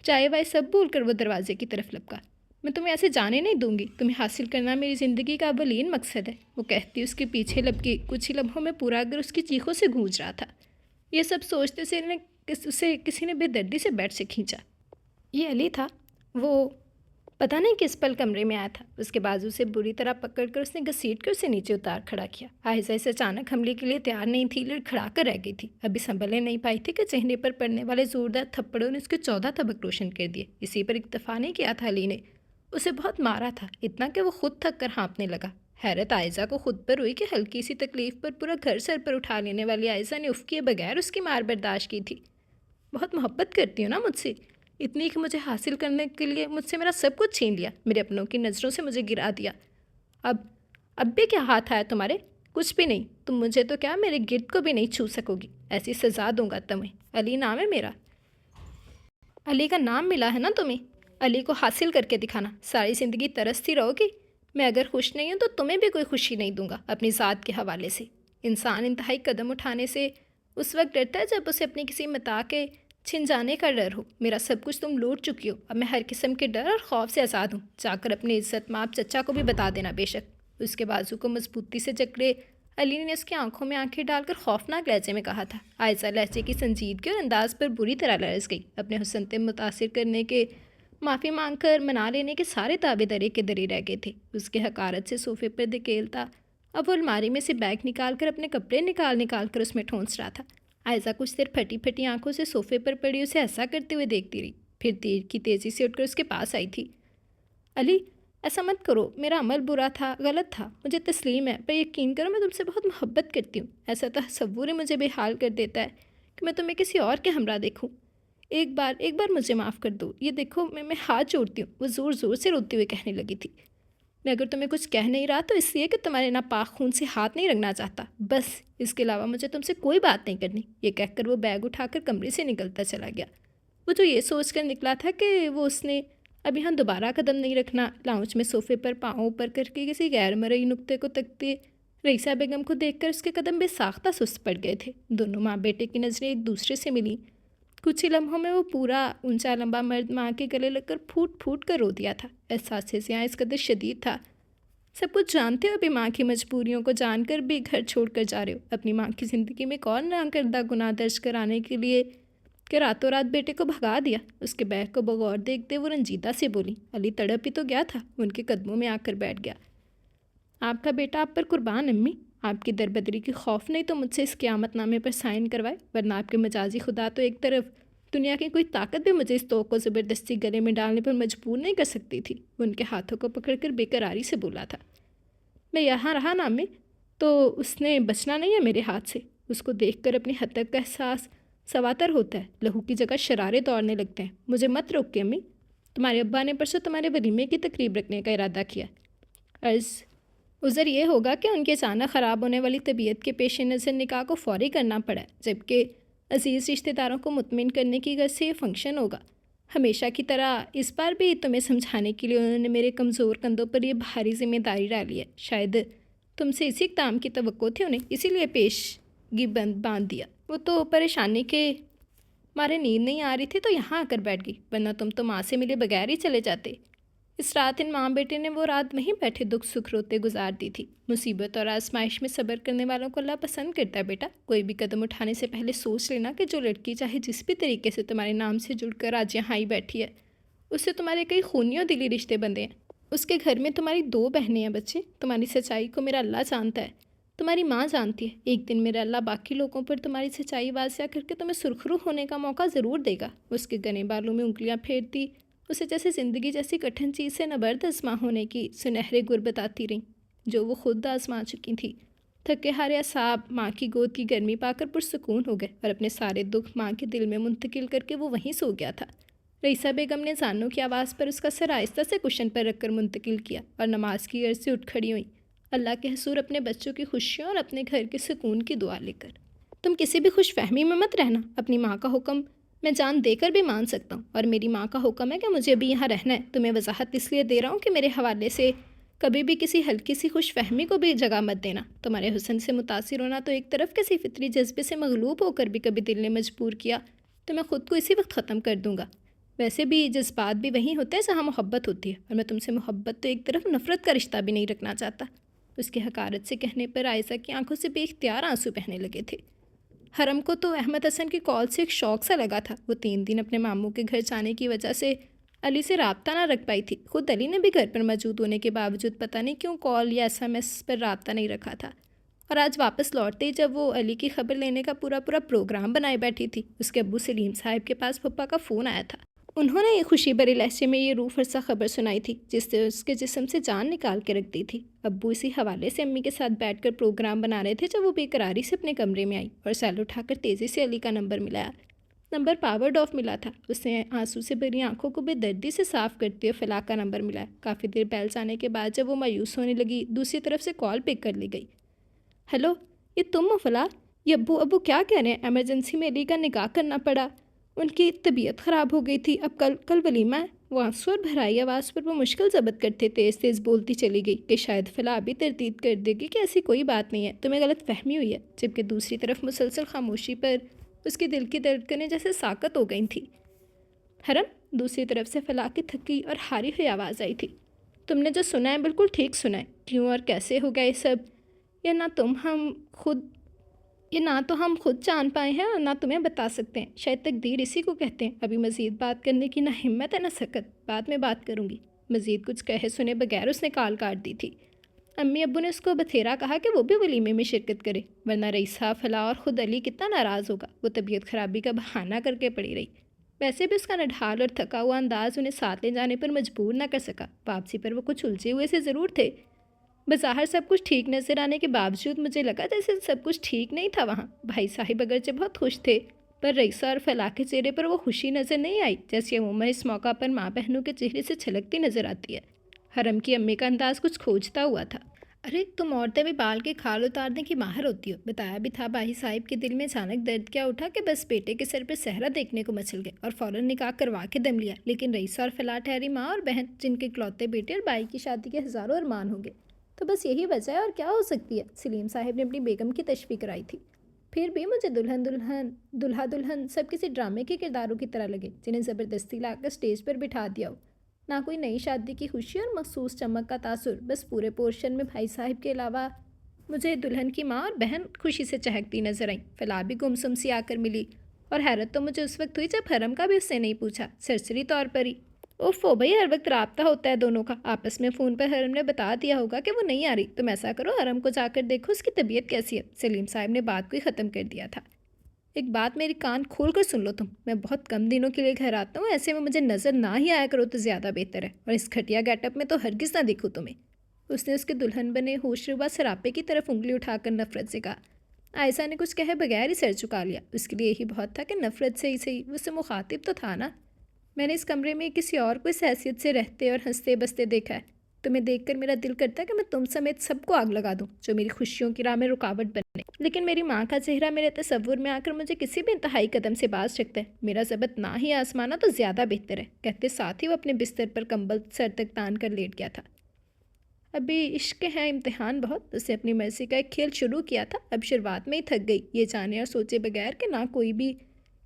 S1: چائے وائے سب بھول کر وہ دروازے کی طرف لپکا۔ میں تمہیں ایسے جانے نہیں دوں گی، تمہیں حاصل کرنا میری زندگی کا اولین مقصد ہے، وہ کہتی اس کے پیچھے لپکی۔ کچھ ہی لمحوں میں پورا گھر اس کی چیخوں سے گونج رہا تھا۔ یہ سب سوچتے سے اسے کسی نے بے دردی سے بیڈ سے کھینچا۔ یہ علی تھا، وہ پتہ نہیں کس پل کمرے میں آیا تھا، اس کے بازو سے بری طرح پکڑ کر اس نے گھسیٹ کر اسے نیچے اتار کھڑا کیا۔ عائشہ اسے اچانک حملے کے لیے تیار نہیں تھی، لڑکھڑا کر رہ گئی تھی، ابھی سنبھلنے نہیں پائی تھی کہ چہرے پر پڑنے والے زوردار تھپڑوں نے اس کے 14 طبق روشن کر دیے۔ اسی پر اکتفا نہیں کیا تھا علی نے، اسے بہت مارا تھا، اتنا کہ وہ خود تھک کر ہانپنے لگا۔ حیرت عائشہ کو خود پر ہوئی کہ ہلکی سی تکلیف پر پورا گھر سر پر اٹھا لینے والی عائشہ نے اف کیے بغیر اس کی مار برداشت کی تھی۔ بہت محبت کرتی ہو نا مجھ سے، اتنی کہ مجھے حاصل کرنے کے لیے مجھ سے میرا سب کچھ چھین لیا، میرے اپنوں کی نظروں سے مجھے گرا دیا۔ اب بھی کیا ہاتھ آیا تمہارے؟ کچھ بھی نہیں، تم مجھے تو کیا میرے گرد کو بھی نہیں چھو سکو گی، ایسی سزا دوں گا تمہیں۔ علی نام ہے میرا۔ علی کا نام ملا ہے نا تمہیں، علی کو حاصل کر کے دکھانا، ساری زندگی ترستی رہو گی۔ میں اگر خوش نہیں ہوں تو تمہیں بھی کوئی خوشی نہیں دوں گا اپنی ذات کے حوالے سے۔ انسان انتہائی قدم اٹھانے سے اس وقت ڈرتا ہے جب اسے اپنی کسی متاع کے چھن جانے کا ڈر ہو۔ میرا سب کچھ تم لوٹ چکی ہو، اب میں ہر قسم کے ڈر اور خوف سے آزاد ہوں۔ جا کر اپنے عزت مآب چچا کو بھی بتا دینا بے شک۔ اس کے بازو کو مضبوطی سے جکڑے علی نے اس کی آنکھوں میں آنکھیں ڈال کر خوفناک لہجے میں کہا تھا۔ عائشہ لہجے کی سنجیدگی اور انداز پر بری طرح لرز گئی۔ اپنے حسن سے متاثر کرنے کے معافی مانگ کر منا لینے کے سارے دعوے درے کے درے رہ گئے تھے۔ اس کے حقارت سے صوفے پر دھکیلتا اب وہ الماری میں سے بیگ نکال کر اپنے کپڑے نکال کر اس میں ٹھونس رہا تھا۔ عائشہ کچھ دیر پھٹی پھٹی آنکھوں سے صوفے پر پڑی اسے ایسا کرتے ہوئے دیکھتی رہی، پھر تیر کی تیزی سے اٹھ کر اس کے پاس آئی تھی۔ علی، ایسا مت کرو، میرا عمل برا تھا، غلط تھا، مجھے تسلیم ہے، پر یقین کرو میں تم سے بہت محبت کرتی ہوں۔ ایسا تصور ہی مجھے بے حال کر دیتا ہے کہ میں تمہیں کسی اور کے ہمراہ دیکھوں۔ ایک بار مجھے معاف کر دو، یہ دیکھو میں ہاتھ جوڑتی ہوں، وہ زور زور سے روتے ہوئے کہنے لگی تھی۔ میں اگر تمہیں کچھ کہہ نہیں رہا تو اس لیے کہ تمہارے ناپاک خون سے ہاتھ نہیں رنگنا چاہتا، بس اس کے علاوہ مجھے تم سے کوئی بات نہیں کرنی۔ یہ کہہ کر وہ بیگ اٹھا کر کمرے سے نکلتا چلا گیا۔ وہ جو یہ سوچ کر نکلا تھا کہ وہ اس نے اب یہاں دوبارہ قدم نہیں رکھنا، لاؤنج میں صوفے پر پاؤں اوپر کر کے کسی غیر مرئی نقطے کو تکتے رئیسہ بیگم کو دیکھ کر اس کے قدم بے ساختہ سست پڑ گئے تھے۔ دونوں ماں بیٹے کی نظریں ایک دوسرے سے ملیں۔ کچھ ہی لمحوں میں وہ پورا اونچا لمبا مرد ماں کے گلے لگ کر پھوٹ پھوٹ کر رو دیا تھا۔ احساس سے اس قدر شدید تھا، سب کچھ جانتے ہو بھی ماں کی مجبوریوں کو جان کر بھی گھر چھوڑ کر جا رہے ہو، اپنی ماں کی زندگی میں کون نہ کردہ گناہ درج کرانے کے لیے کہ راتوں رات بیٹے کو بھگا دیا۔ اس کے بیگ کو بغور دیکھتے وہ رنجیدہ سے بولی۔ علی تڑپ ہی تو گیا تھا، ان کے قدموں میں آ کر بیٹھ گیا۔ آپ کا بیٹا آپ پر قربان امی، آپ کی دربدری کی خوف نہیں تو مجھ سے اس قیامت نامے پر سائن کروائے، ورنہ آپ کے مجازی خدا تو ایک طرف، دنیا کی کوئی طاقت بھی مجھے اس توق کو زبردستی گلے میں ڈالنے پر مجبور نہیں کر سکتی تھی۔ وہ ان کے ہاتھوں کو پکڑ کر بے قراری سے بولا تھا۔ میں یہاں رہا نا امی تو اس نے بچنا نہیں ہے میرے ہاتھ سے۔ اس کو دیکھ کر اپنی حدت کا احساس سواتر ہوتا ہے، لہو کی جگہ شرارے دوڑنے لگتے ہیں۔ مجھے مت روکے امی، تمہارے ابا نے پرسوں تمہارے ولیمے کی تقریب رکھنے کا ارادہ کیا۔ عذر یہ ہوگا کہ ان کے اچانک خراب ہونے والی طبیعت کے پیش نظر نکاح کو فوری کرنا پڑا ہے، جبکہ عزیز رشتہ داروں کو مطمئن کرنے کی غرض سے یہ فنکشن ہوگا۔ ہمیشہ کی طرح اس بار بھی تمہیں سمجھانے کے لیے انہوں نے میرے کمزور کندھوں پر یہ بھاری ذمہ داری ڈالی ہے۔ شاید تم سے اسی اقدام کی توقع تھی انہیں، اسی لیے پیشگی باندھ دیا۔ وہ تو پریشانی کے مارے نیند نہیں آ رہی تھی تو یہاں آ کر بیٹھ گئی، ورنہ تم تو ماں سے ملے بغیر ہی چلے جاتے۔ اس رات ان ماں بیٹے نے وہ رات وہیں بیٹھے دکھ سکھ روتے گزار دی تھی۔ مصیبت اور آزمائش میں صبر کرنے والوں کو اللہ پسند کرتا ہے بیٹا۔ کوئی بھی قدم اٹھانے سے پہلے سوچ لینا کہ جو لڑکی چاہے جس بھی طریقے سے تمہارے نام سے جڑ کر آج یہاں ہی بیٹھی ہے، اس سے تمہارے کئی خونی اور دلی رشتے بندے ہیں۔ اس کے گھر میں تمہاری 2 بہنیں ہیں بچے، تمہاری سچائی کو میرا اللہ جانتا ہے، تمہاری ماں جانتی ہے۔ ایک دن میرا اللہ باقی لوگوں پر تمہاری سچائی واضح کر کے تمہیں سرخرو ہونے کا موقع ضرور دے گا۔ اس کے گنے بالوں میں انگلیاں پھیرتی اسے جیسے زندگی جیسی کٹھن چیز سے نبرد آزما ہونے کی سنہرے گر بتاتی رہیں جو وہ خود آزما چکی تھیں۔ تھکے ہارے اعصاب ماں کی گود کی گرمی پا کر پرسکون ہو گئے اور اپنے سارے دکھ ماں کے دل میں منتقل کر کے وہ وہیں سو گیا تھا۔ رئیسہ بیگم نے زانوں کی آواز پر اس کا سر آہستہ سے کشن پر رکھ کر منتقل کیا اور نماز کی غرض سے اٹھ کھڑی ہوئیں، اللہ کے حضور اپنے بچوں کی خوشیوں اور اپنے گھر کے سکون کی دعا لے کر۔ تم کسی بھی خوش فہمی میں مت رہنا، اپنی ماں کا حکم میں جان دے کر بھی مان سکتا ہوں، اور میری ماں کا حکم ہے کہ مجھے بھی یہاں رہنا ہے۔ تمہیں وضاحت اس لیے دے رہا ہوں کہ میرے حوالے سے کبھی بھی کسی ہلکی سی خوش فہمی کو بھی جگہ مت دینا۔ تمہارے حسن سے متاثر ہونا تو ایک طرف، کسی فطری جذبے سے مغلوب ہو کر بھی کبھی دل نے مجبور کیا تو میں خود کو اسی وقت ختم کر دوں گا۔ ویسے بھی جذبات بھی وہیں ہوتے ہیں جہاں محبت ہوتی ہے، اور میں تم سے محبت تو ایک طرف نفرت کا رشتہ بھی نہیں رکھنا چاہتا۔ اس کے حقارت سے کہنے پر عائشہ کی آنکھوں سے بے اختیار آنسو بہنے لگے تھے۔ حرم کو تو احمد حسن کی کال سے ایک شوق سا لگا تھا۔ وہ 3 دن اپنے ماموں کے گھر جانے کی وجہ سے علی سے رابطہ نہ رکھ پائی تھی. خود علی نے بھی گھر پر موجود ہونے کے باوجود پتہ نہیں کیوں کال یا SMS پر رابطہ نہیں رکھا تھا. اور آج واپس لوٹتے ہی جب وہ علی کی خبر لینے کا پورا پروگرام بنائے بیٹھی تھی، اس کے ابو سلیم صاحب کے پاس پھپھا کا فون آیا تھا. انہوں نے خوشی بھرے لہجے میں یہ روح فرسا خبر سنائی تھی جس سے اس کے جسم سے جان نکال کے رکھ دی تھی. ابو اسی حوالے سے امی کے ساتھ بیٹھ کر پروگرام بنا رہے تھے جب وہ بے قراری سے اپنے کمرے میں آئی اور سیل اٹھا کر تیزی سے علی کا number Malaya. Number powered of ملا تھا. اس نے آنسو سے بھری آنکھوں کو بے دردی سے صاف کرتے ہوئے فلاح کا نمبر ملایا. کافی دیر بیل جانے کے بعد جب وہ مایوس ہونے لگی، دوسری طرف سے کال پک کر لی گئی. ہیلو، یہ تم ہو فلاح؟ یہ ابو کیا کہہ رہے ہیں؟ ایمرجنسی میں علی کا نکاح کرنا پڑا، ان کی طبیعت خراب ہو گئی تھی، اب کل ولیمہ ہے. وہ آنسو اور بھرائی آواز پر وہ مشکل ضبط کرتے تیز بولتی چلی گئی کہ شاید فلاح بھی تردید کر دے گی کہ ایسی کوئی بات نہیں ہے، تمہیں غلط فہمی ہوئی ہے. جبکہ دوسری طرف مسلسل خاموشی پر اس کے دل کی دھڑکنیں جیسے ساکت ہو گئی تھیں. حرم، دوسری طرف سے فلاح کی تھکی اور ہاری ہوئی آواز آئی تھی. تم نے جو سنا ہے بالکل ٹھیک سنا ہے. کیوں اور کیسے ہو گیا یہ سب؟ یہ نہ تو ہم خود جان پائے ہیں اور نہ تمہیں بتا سکتے ہیں. شاید تقدیر اسی کو کہتے ہیں. ابھی مزید بات کرنے کی نہ ہمت ہے نہ سکت. بعد میں بات کروں گی. مزید کچھ کہے سنے بغیر اس نے کال کاٹ دی تھی. امی ابو نے اس کو بتھیرا کہا کہ وہ بھی ولیمے میں شرکت کرے، ورنہ رئیسہ فلاح اور خود علی کتنا ناراض ہوگا. وہ طبیعت خرابی کا بہانہ کر کے پڑی رہی. ویسے بھی اس کا نڈھال اور تھکا ہوا انداز انہیں ساتھ لے جانے پر مجبور نہ کر سکا. واپسی پر وہ کچھ الجھے ہوئے سے ضرور تھے. بظاہر سب کچھ ٹھیک نظر آنے کے باوجود مجھے لگا جیسے سب کچھ ٹھیک نہیں تھا وہاں. بھائی صاحب اگرچہ بہت خوش تھے پر رئیسہ اور فلاح کے چہرے پر وہ خوشی نظر نہیں آئی جیسے عموماً اس موقع پر ماں بہنوں کے چہرے سے چھلکتی نظر آتی ہے. حرم کی امی کا انداز کچھ کھوجتا ہوا تھا. ارے تم عورتیں بھی بال کے کھال اتارنے کی ماہر ہوتی ہو. بتایا بھی تھا بھائی صاحب کے دل میں اچانک درد کیا اٹھا کہ بس بیٹے کے سر پہ صحرا دیکھنے کو مچل گئے اور فوراً نکاح کروا کے دم لیا. لیکن رئیسہ اور فلاح ٹھہری ماں اور بہن جن کے اکلوتے بیٹے اور بھائی کی شادی کے ہزاروں ارمان ہوں گے. تو بس یہی وجہ ہے اور کیا ہو سکتی ہے. سلیم صاحب نے اپنی بیگم کی تشفیق کرائی تھی. پھر بھی مجھے دلہن سب کسی ڈرامے کے کرداروں کی طرح لگے جنہیں زبردستی لا کر اسٹیج پر بٹھا دیا ہو. نہ کوئی نئی شادی کی خوشی اور مخصوص چمک کا تاثر. بس پورے پورشن میں بھائی صاحب کے علاوہ مجھے دلہن کی ماں اور بہن خوشی سے چہکتی نظر آئیں. فلاح بھی گمسم سی آ کر ملی اور حیرت تو مجھے اس وقت ہوئی جب حرم کا بھی اس سے نہیں پوچھا، سرسری طور پر ہی. اوفو بھائی، ہر وقت رابطہ ہوتا ہے دونوں کا. آپس میں فون پر حرم نے بتا دیا ہوگا کہ وہ نہیں آ رہی. تم ایسا کرو، حرم کو جا کر دیکھو اس کی طبیعت کیسی ہے. سلیم صاحب نے بات کو ہی ختم کر دیا تھا. ایک بات میری کان کھول کر سن لو تم. میں بہت کم دنوں کے لیے گھر آتا ہوں، ایسے میں مجھے نظر نہ ہی آیا کرو تو زیادہ بہتر ہے. اور اس گھٹیا گیٹ اپ میں تو ہرگز نہ دیکھوں تمہیں. اس نے اس کے دلہن بنے ہوش ربا سراپے کی طرف انگلی اٹھا کر نفرت سے کہا. عائشہ نے کچھ کہے بغیر ہی سر چکا لیا. اس کے لیے یہی بہت تھا کہ نفرت سے ہی صحیح وہ اس سے مخاطب تو تھا نا. میں نے اس کمرے میں کسی اور کو اس حیثیت سے رہتے اور ہنستے بستے دیکھا ہے. تمہیں دیکھ کر میرا دل کرتا ہے کہ میں تم سمیت سب کو آگ لگا دوں جو میری خوشیوں کی راہ میں رکاوٹ بنے. لیکن میری ماں کا چہرہ میرے تصور میں آ کر مجھے کسی بھی انتہائی قدم سے باز رکھتا ہے. میرا ضبط نہ ہی آسمانا تو زیادہ بہتر ہے. کہتے ساتھ ہی وہ اپنے بستر پر کمبل سر تک تان کر لیٹ گیا تھا. ابھی عشق ہے امتحان بہت. اسے اپنی مرضی کا ایک کھیل شروع کیا تھا. اب شروعات میں ہی تھک گئی، یہ جانے اور سوچے بغیر کہ نہ کوئی بھی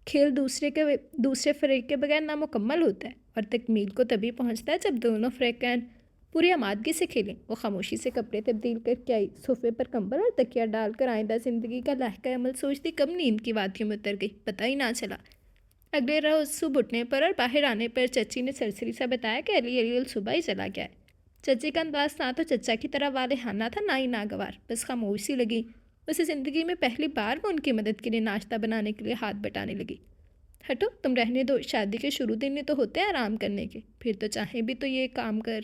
S1: کھیل دوسرے فریق کے بغیر نامکمل ہوتا ہے اور تکمیل کو تبھی پہنچتا ہے جب دونوں فریقین پوری آمادگی سے کھیلیں. وہ خاموشی سے کپڑے تبدیل کر کے آئی. صوفے پر کمبل اور تکیہ ڈال کر آئندہ زندگی کا لاحقہ عمل سوچتی کب نیند کی وادیوں میں اتر گئی پتہ ہی نہ چلا. اگلے روز صبح اٹھنے پر اور باہر آنے پر چچی نے سرسری سا بتایا کہ علی صبح ہی چلا گیا ہے. چچی کا انداز نہ تو چچا کی طرح والہانہ تھا نہ ہی ناگوار. بس خاموش سی لگی. اسے زندگی میں پہلی بار وہ ان کی مدد کے لیے ناشتہ بنانے کے لیے ہاتھ بٹانے لگی. ہٹو، تم رہنے دو. شادی کے شروع دن تو ہوتے ہیں آرام کرنے کے. پھر تو چاہیں بھی تو یہ کام کر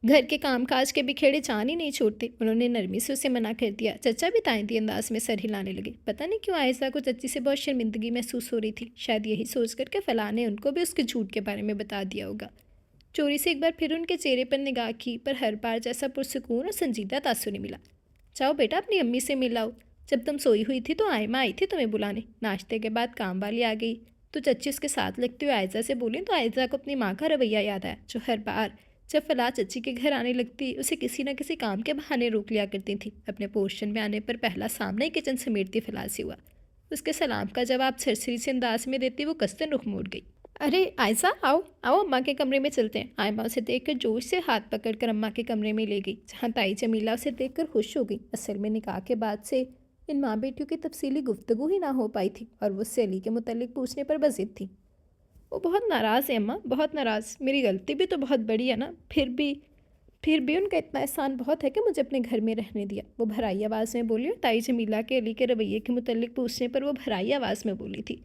S1: گھر کے کام کاج کے بکھیڑے جان ہی نہیں چھوڑتے. انہوں نے نرمی سے اسے منع کر دیا. چچا بھی تائندی انداز میں سر ہلانے لگے. پتہ نہیں کیوں عائشہ کو چچی سے بہت شرمندگی محسوس ہو رہی تھی. شاید یہی سوچ کر کہ فلاح نے ان کو بھی اس کے جھوٹ کے بارے میں بتا دیا ہوگا. چوری سے ایک بار پھر ان کے چہرے پر نگاہ کی پر ہر بار جیسا پرسکون اور سنجیدہ تاثر نہیں ملا. جاؤ بیٹا اپنی امی سے مل لاؤ. جب تم سوئی ہوئی تھی تو آئمہ آئی تھی تمہیں بلانے. ناشتے کے بعد کام والی آ گئی تو چچی اس کے ساتھ لگتے ہوئے عائشہ سے بولیں تو عائشہ کو اپنی ماں کا رویہ یاد آیا جو ہر بار جب فلاح چچی کے گھر آنے لگتی اسے کسی نہ کسی کام کے بہانے روک لیا کرتی تھی. اپنے پورشن میں آنے پر پہلا سامنے ہی کچن سمیٹتی فلاح سے ہوا. اس کے سلام کا جواب سرسری سے انداز میں دیتی وہ کستن رخ موڑ گئی. ارے عائشہ آؤ اماں کے کمرے میں چلتے ہیں. آئمہ اسے دیکھ کر جوش سے ہاتھ پکڑ کر اماں کے کمرے میں لے گئی جہاں تائی جمیلہ اسے دیکھ کر خوش ہو گئی. اصل میں نکاح کے بعد سے ان ماں بیٹیوں کی تفصیلی گفتگو ہی نہ ہو پائی تھی اور وہ اس سے علی کے متعلق پوچھنے پر بضد تھی. وہ بہت ناراض ہے اماں، بہت ناراض، میری غلطی بھی تو بہت بڑی ہے نا، پھر بھی ان کا اتنا احسان بہت ہے کہ مجھے اپنے گھر میں رہنے دیا، وہ بھرائی آواز میں بولی، اور تائی جمیلہ کے علی کے رویے کے متعلق پوچھنے پر وہ بھرائی آواز میں بولی تھی،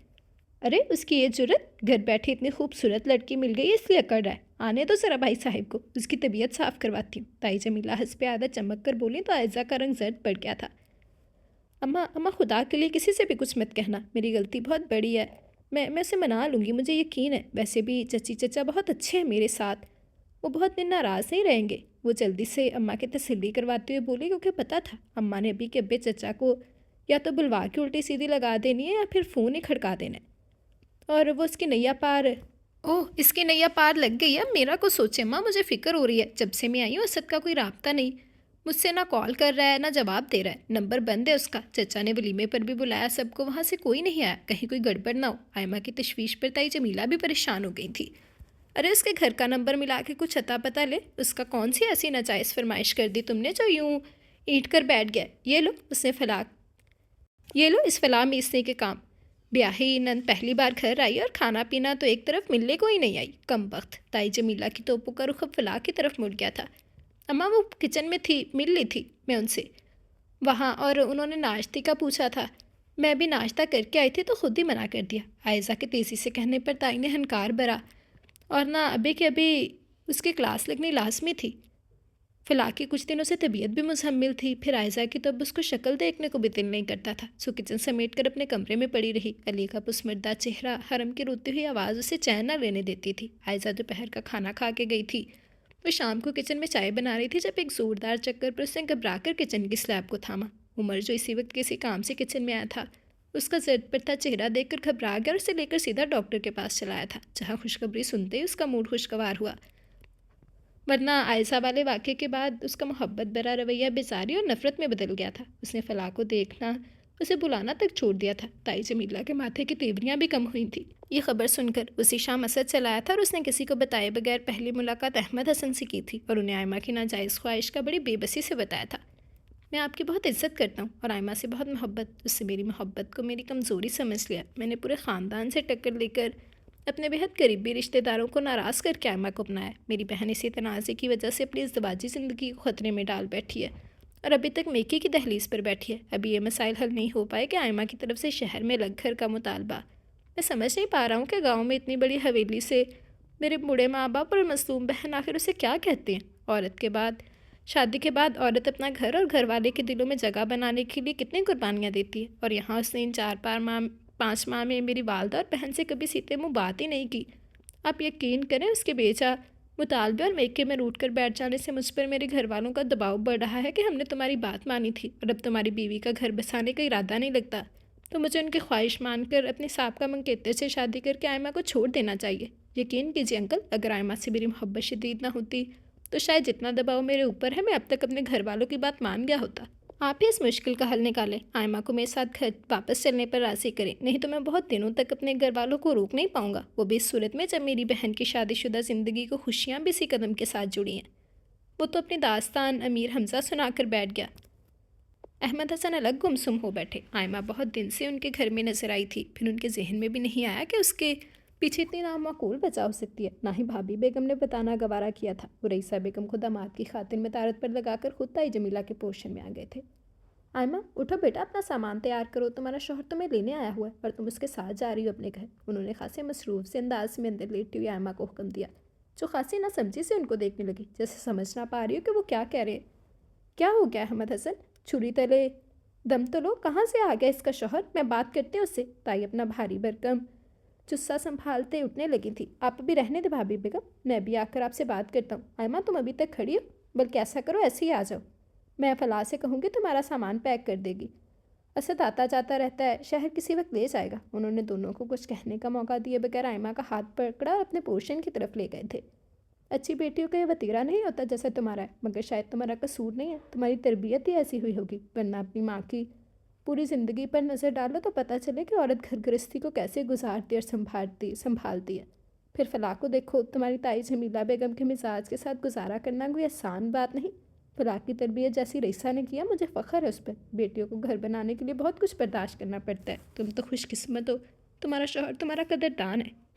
S1: ارے اس کی یہ جرت، گھر بیٹھی اتنی خوبصورت لڑکی مل گئی اس لیے اکڑ رہا ہے، آنے تو ذرا بھائی صاحب کو، اس کی طبیعت صاف کرواتی ہوں۔ تائی جمیلہ ہنس پہ عادت چمک کر بولی تو عائزہ کا رنگ زرد پڑ گیا تھا۔ اماں خدا کے لیے کسی سے بھی کچھ مت کہنا، میری غلطی بہت بڑی ہے، میں اسے منا لوں گی، مجھے یقین ہے، ویسے بھی چچی چچا بہت اچھے ہیں میرے ساتھ، وہ بہت دن ناراض نہیں رہیں گے، وہ جلدی سے اماں کی تسلی کرواتے ہوئے بولی، کیونکہ پتہ تھا اماں نے ابھی کے ابے چچا کو یا تو بلوا کے الٹی سیدھی لگا دینی ہے یا پھر فون ہی کھڑکا دینا ہے، اور وہ اس کی نیا پار، اوہ اس کی نیا پار لگ گئی ہے، میرا کو سوچے ماں، مجھے فکر ہو رہی ہے، جب سے میں آئی ہوں اسد کا کوئی رابطہ نہیں، مجھ سے نہ کال کر رہا ہے نہ جواب دے رہا ہے، نمبر بند ہے اس کا، چچا نے ولیمے پر بھی بلایا سب کو، وہاں سے کوئی نہیں آیا، کہیں کوئی گڑبڑ نہ ہو۔ آئمہ کی تشویش پر تائی جمیلہ بھی پریشان ہو گئی تھی، ارے اس کے گھر کا نمبر ملا کے کچھ اتا پتہ لے، اس کا کون سی ایسی ناجائز فرمائش کر دی تم نے جو یوں اینٹ کر بیٹھ گیا، یہ لو اس فلاں میسنے کے کام، بیاہی نند پہلی بار گھر آئی اور کھانا پینا تو ایک طرف ملنے کو ہی نہیں آئی، کم بخت۔ تائی جمیلہ کی توپوں کا رخ اب فلاں کی طرف مڑ گیا تھا، اماں وہ کچن میں تھی، مل لی تھی میں ان سے وہاں، اور انہوں نے ناشتے کا پوچھا تھا، میں بھی ناشتہ کر کے آئی تھی تو خود ہی منع کر دیا۔ عائزہ کے تیزی سے کہنے پر تائی نے ہنکار بھرا، اور نہ ابھی کہ ابھی اس کی کلاس لگنی لازمی تھی، فلاں کی کچھ دنوں سے طبیعت بھی مزمل تھی، پھر عائزہ کی تو اب اس کو شکل دیکھنے کو بھی دل نہیں کرتا تھا، سو کچن سمیٹ کر اپنے کمرے میں پڑی رہی، علی کا پسمردہ چہرہ، حرم کی روتی ہوئی آواز اسے چین نہ لینے دیتی تھی۔ عائزہ دوپہر کا کھانا کھا کے گئی تھی، وہ شام کو کچن میں چائے بنا رہی تھی جب ایک زوردار چکر پر اس نے گھبرا کر کچن کی سلیب کو تھاما۔ عمر جو اسی وقت کسی کام سے کچن میں آیا تھا، اس کا زرد پڑتا چہرہ دیکھ کر گھبرا گیا اور اسے لے کر سیدھا ڈاکٹر کے پاس چلایا تھا، جہاں خوشخبری سنتے ہی اس کا موڈ خوشگوار ہوا، ورنہ عائزہ والے واقعے کے بعد اس کا محبت بھرا رویہ بیزاری اور نفرت میں بدل گیا تھا، اس نے فلاں کو دیکھنا، اسے بلانا تک چھوڑ دیا تھا۔ تائی جمیلہ کے ماتھے کی تیوریاں بھی کم ہوئی تھیں۔ یہ خبر سن کر اسی شام اسد چلایا تھا اور اس نے کسی کو بتائے بغیر پہلی ملاقات احمد حسن سے کی تھی اور انہیں آئمہ کی ناجائز خواہش کا بڑی بے بسی سے بتایا تھا۔ میں آپ کی بہت عزت کرتا ہوں اور آئمہ سے بہت محبت، اس سے میری محبت کو میری کمزوری سمجھ لیا، میں نے پورے خاندان سے ٹکر لے کر اپنے بہت قریبی رشتہ داروں کو ناراض کر کے آئمہ کو اپنایا، میری بہن اسی تنازع کی وجہ سے اپنی ازدواجی زندگی کو خطرے میں ڈال بیٹھی ہے اور ابھی تک میکی کی دہلیز پر بیٹھی ہے۔ ابھی یہ مسائل حل نہیں ہو پائے کہ آئمہ کی طرف سے شہر میں لگ گھر کا مطالبہ، میں سمجھ نہیں پا رہا ہوں کہ گاؤں میں اتنی بڑی حویلی سے میرے بوڑھے ماں باپ اور مظلوم بہن آخر اسے کیا کہتے ہیں۔ شادی کے بعد عورت اپنا گھر اور گھر والے کے دلوں میں جگہ بنانے کے لیے کتنی قربانیاں دیتی ہے، اور یہاں اس نے ان 4-5 ماہ میں میری والدہ اور بہن سے کبھی سیتے منہ بات ہی نہیں کی۔ آپ یقین کریں اس کے بیجا مطالبے اور میکے میں روٹ کر بیٹھ جانے سے مجھ پر میرے گھر والوں کا دباؤ بڑھ رہا ہے کہ ہم نے تمہاری بات مانی تھی اور اب تمہاری بیوی کا گھر بسانے کا ارادہ نہیں لگتا، تو مجھے ان کی خواہش مان کر اپنے سابقہ منکیتر سے شادی کر کے آئمہ کو چھوڑ دینا چاہیے۔ یقین کیجیے انکل، اگر آئمہ سے میری محبت شدید نہ ہوتی تو شاید جتنا دباؤ میرے اوپر ہے میں اب تک اپنے گھر والوں کی بات مان گیا ہوتا۔ آپ ہی اس مشکل کا حل نکالیں، آئمہ کو میرے ساتھ گھر واپس چلنے پر راضی کریں، نہیں تو میں بہت دنوں تک اپنے گھر والوں کو روک نہیں پاؤں گا، وہ بھی اس صورت میں جب میری بہن کی شادی شدہ زندگی کو خوشیاں بھی اسی قدم کے ساتھ جڑی ہیں۔ وہ تو اپنی داستان امیر حمزہ سنا کر بیٹھ گیا۔ احمد حسن الگ گمسم ہو بیٹھے، آئمہ بہت دن سے ان کے گھر میں نظر آئی تھی، پھر ان کے ذہن میں بھی نہیں آیا کہ اس کے پیچھے اتنی نامعقول وجہ ہو سکتی ہے، نہ ہی بھابھی بیگم نے بتانا گوارا کیا تھا، وہ رئیسہ بیگم کو داماد کی خاطر متارت پر لگا کر خود تائی جمیلہ کے پوشن میں آ گئے تھے۔ آئمہ اٹھو بیٹا، اپنا سامان تیار کرو، تمہارا شوہر تمہیں لینے آیا ہوا ہے اور تم اس کے ساتھ جا رہی ہو اپنے گھر۔ انہوں نے خاصے مصروف سے انداز میں اندر لیٹی ہوئی آئمہ کو حکم دیا، جو خاصی نہ سمجھی سے ان کو دیکھنے لگی، جیسے سمجھ نہ پا رہی ہو کہ وہ کیا کہہ رہے ہیں۔ کیا ہو گیا احمد حسن؟ چھری تلے دم تو لو، کہاں سے آ گیا اس کا شوہر؟ میں بات کرتے اس سے۔ تائی اپنا بھاری بھرکم جسہ سنبھالتے اٹھنے لگی تھی۔ آپ ابھی رہنے دے بھابھی بیگم، میں بھی آ کر آپ سے بات کرتا ہوں۔ آئمہ تم ابھی تک کھڑی ہو؟ بلکہ ایسا کرو ایسے ہی آ جاؤ، میں فلاں سے کہوں گی تمہارا سامان پیک کر دے گی، اسد آتا جاتا رہتا ہے، شہر کسی وقت لے جائے گا۔ انہوں نے دونوں کو کچھ کہنے کا موقع دیے بغیر آئمہ کا ہاتھ پکڑا اور اپنے پورشن کی طرف لے گئے تھے۔ اچھی بیٹیوں کا یہ وتیرہ نہیں ہوتا جیسا تمہارا ہے، مگر شاید تمہارا قصور نہیں ہے، تمہاری تربیت ہی ایسی ہوئی ہوگی، ورنہ اپنی ماں کی پوری زندگی پر نظر ڈالو تو پتہ چلے کہ عورت گھر گرہستی کو کیسے گزارتی اور سنبھالتی ہے۔ پھر فلاں کو دیکھو، تمہاری تائی جمیلہ بیگم کے مزاج کے ساتھ گزارا کرنا کوئی آسان بات نہیں، فلاں کی تربیت جیسی رئیسہ نے کیا، مجھے فخر ہے اس پر۔ بیٹیوں کو گھر بنانے کے لیے بہت کچھ برداشت کرنا پڑتا ہے، تم تو خوش قسمت ہو، تمہارا شوہر تمہارا قدردان ہے۔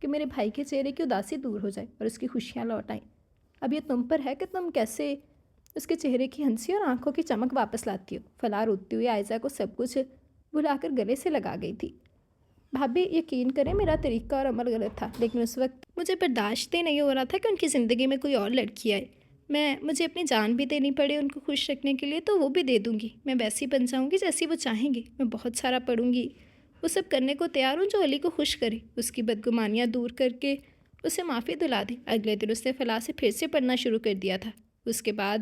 S1: کہ میرے بھائی کے چہرے کی اداسی دور ہو جائے اور اس کی خوشیاں لوٹ آئیں۔ اب یہ تم پر ہے کہ تم کیسے اس کے چہرے کی ہنسی اور آنکھوں کی چمک واپس لاتی ہو۔ فلاح روتی ہوئی عائزہ کو سب کچھ بھلا کر گلے سے لگا گئی تھی۔ بھابھی یقین کریں میرا طریقہ اور عمل غلط تھا، لیکن اس وقت مجھے برداشت ہی نہیں ہو رہا تھا کہ ان کی زندگی میں کوئی اور لڑکی آئے۔ مجھے اپنی جان بھی دینی پڑے ان کو خوش رکھنے کے لیے تو وہ بھی دے دوں گی۔ میں ویسی بن جاؤں گی جیسی وہ چاہیں گی۔ میں بہت سارا پڑھوں گی، وہ سب کرنے کو تیار ہوں جو علی کو خوش کرے، اس کی بدگمانیاں دور کر کے اسے معافی دلا دے۔ اگلے دن اس نے فلاح سے پھر سے پڑھنا شروع کر دیا تھا۔ اس کے بعد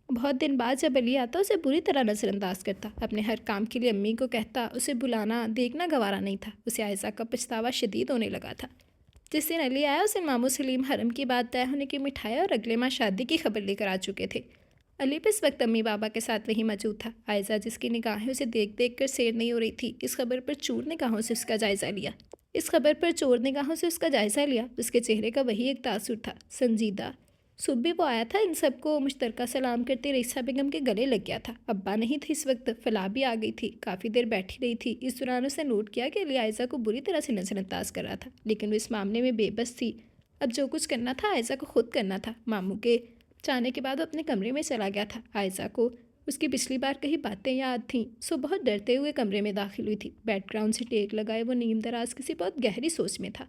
S1: بہت دن بعد جب علی آتا اسے بری طرح نظر انداز کرتا، اپنے ہر کام کے لیے امی کو کہتا، اسے بلانا دیکھنا گوارا نہیں تھا۔ اسے عائزہ کا پچھتاوا شدید ہونے لگا تھا۔ جس دن علی آیا اس دن ماموں سلیم حرم کی بات طے ہونے کی مٹھائی اور اگلے ماہ شادی کی خبر لے کر آ چکے تھے۔ علی بھی اس وقت امی بابا کے ساتھ وہیں موجود تھا۔ عائزہ جس کی نگاہیں اسے دیکھ دیکھ کر سیر نہیں ہو رہی تھی، اس خبر پر چور نگاہوں سے اس کا جائزہ لیا۔ اس کے چہرے کا وہی ایک تاثر تھا، سنجیدہ۔ صبح بھی وہ آیا تھا، ان سب کو مشترکہ سلام کرتے رئیسہ بیگم کے گلے لگ گیا تھا۔ ابا نہیں تھے اس وقت، فلاح بھی آ گئی تھی، کافی دیر بیٹھی رہی تھی۔ اس دوران اس نے نوٹ کیا کہ علی عائزہ کو بری طرح سے نظر انداز کر رہا تھا، لیکن وہ اس معاملے میں بے بس تھی۔ اب جو کچھ کرنا تھا عائزہ کو خود کرنا تھا۔ ماموں کے جانے کے بعد وہ اپنے کمرے میں چلا گیا تھا۔ عائزہ کو اس کی پچھلی بار کہی باتیں یاد تھیں، سو بہت ڈرتے ہوئے کمرے میں داخل ہوئی تھی۔ بیک گراؤنڈ سے ٹیک لگائے وہ نیم دراز کسی بہت گہری سوچ میں تھا۔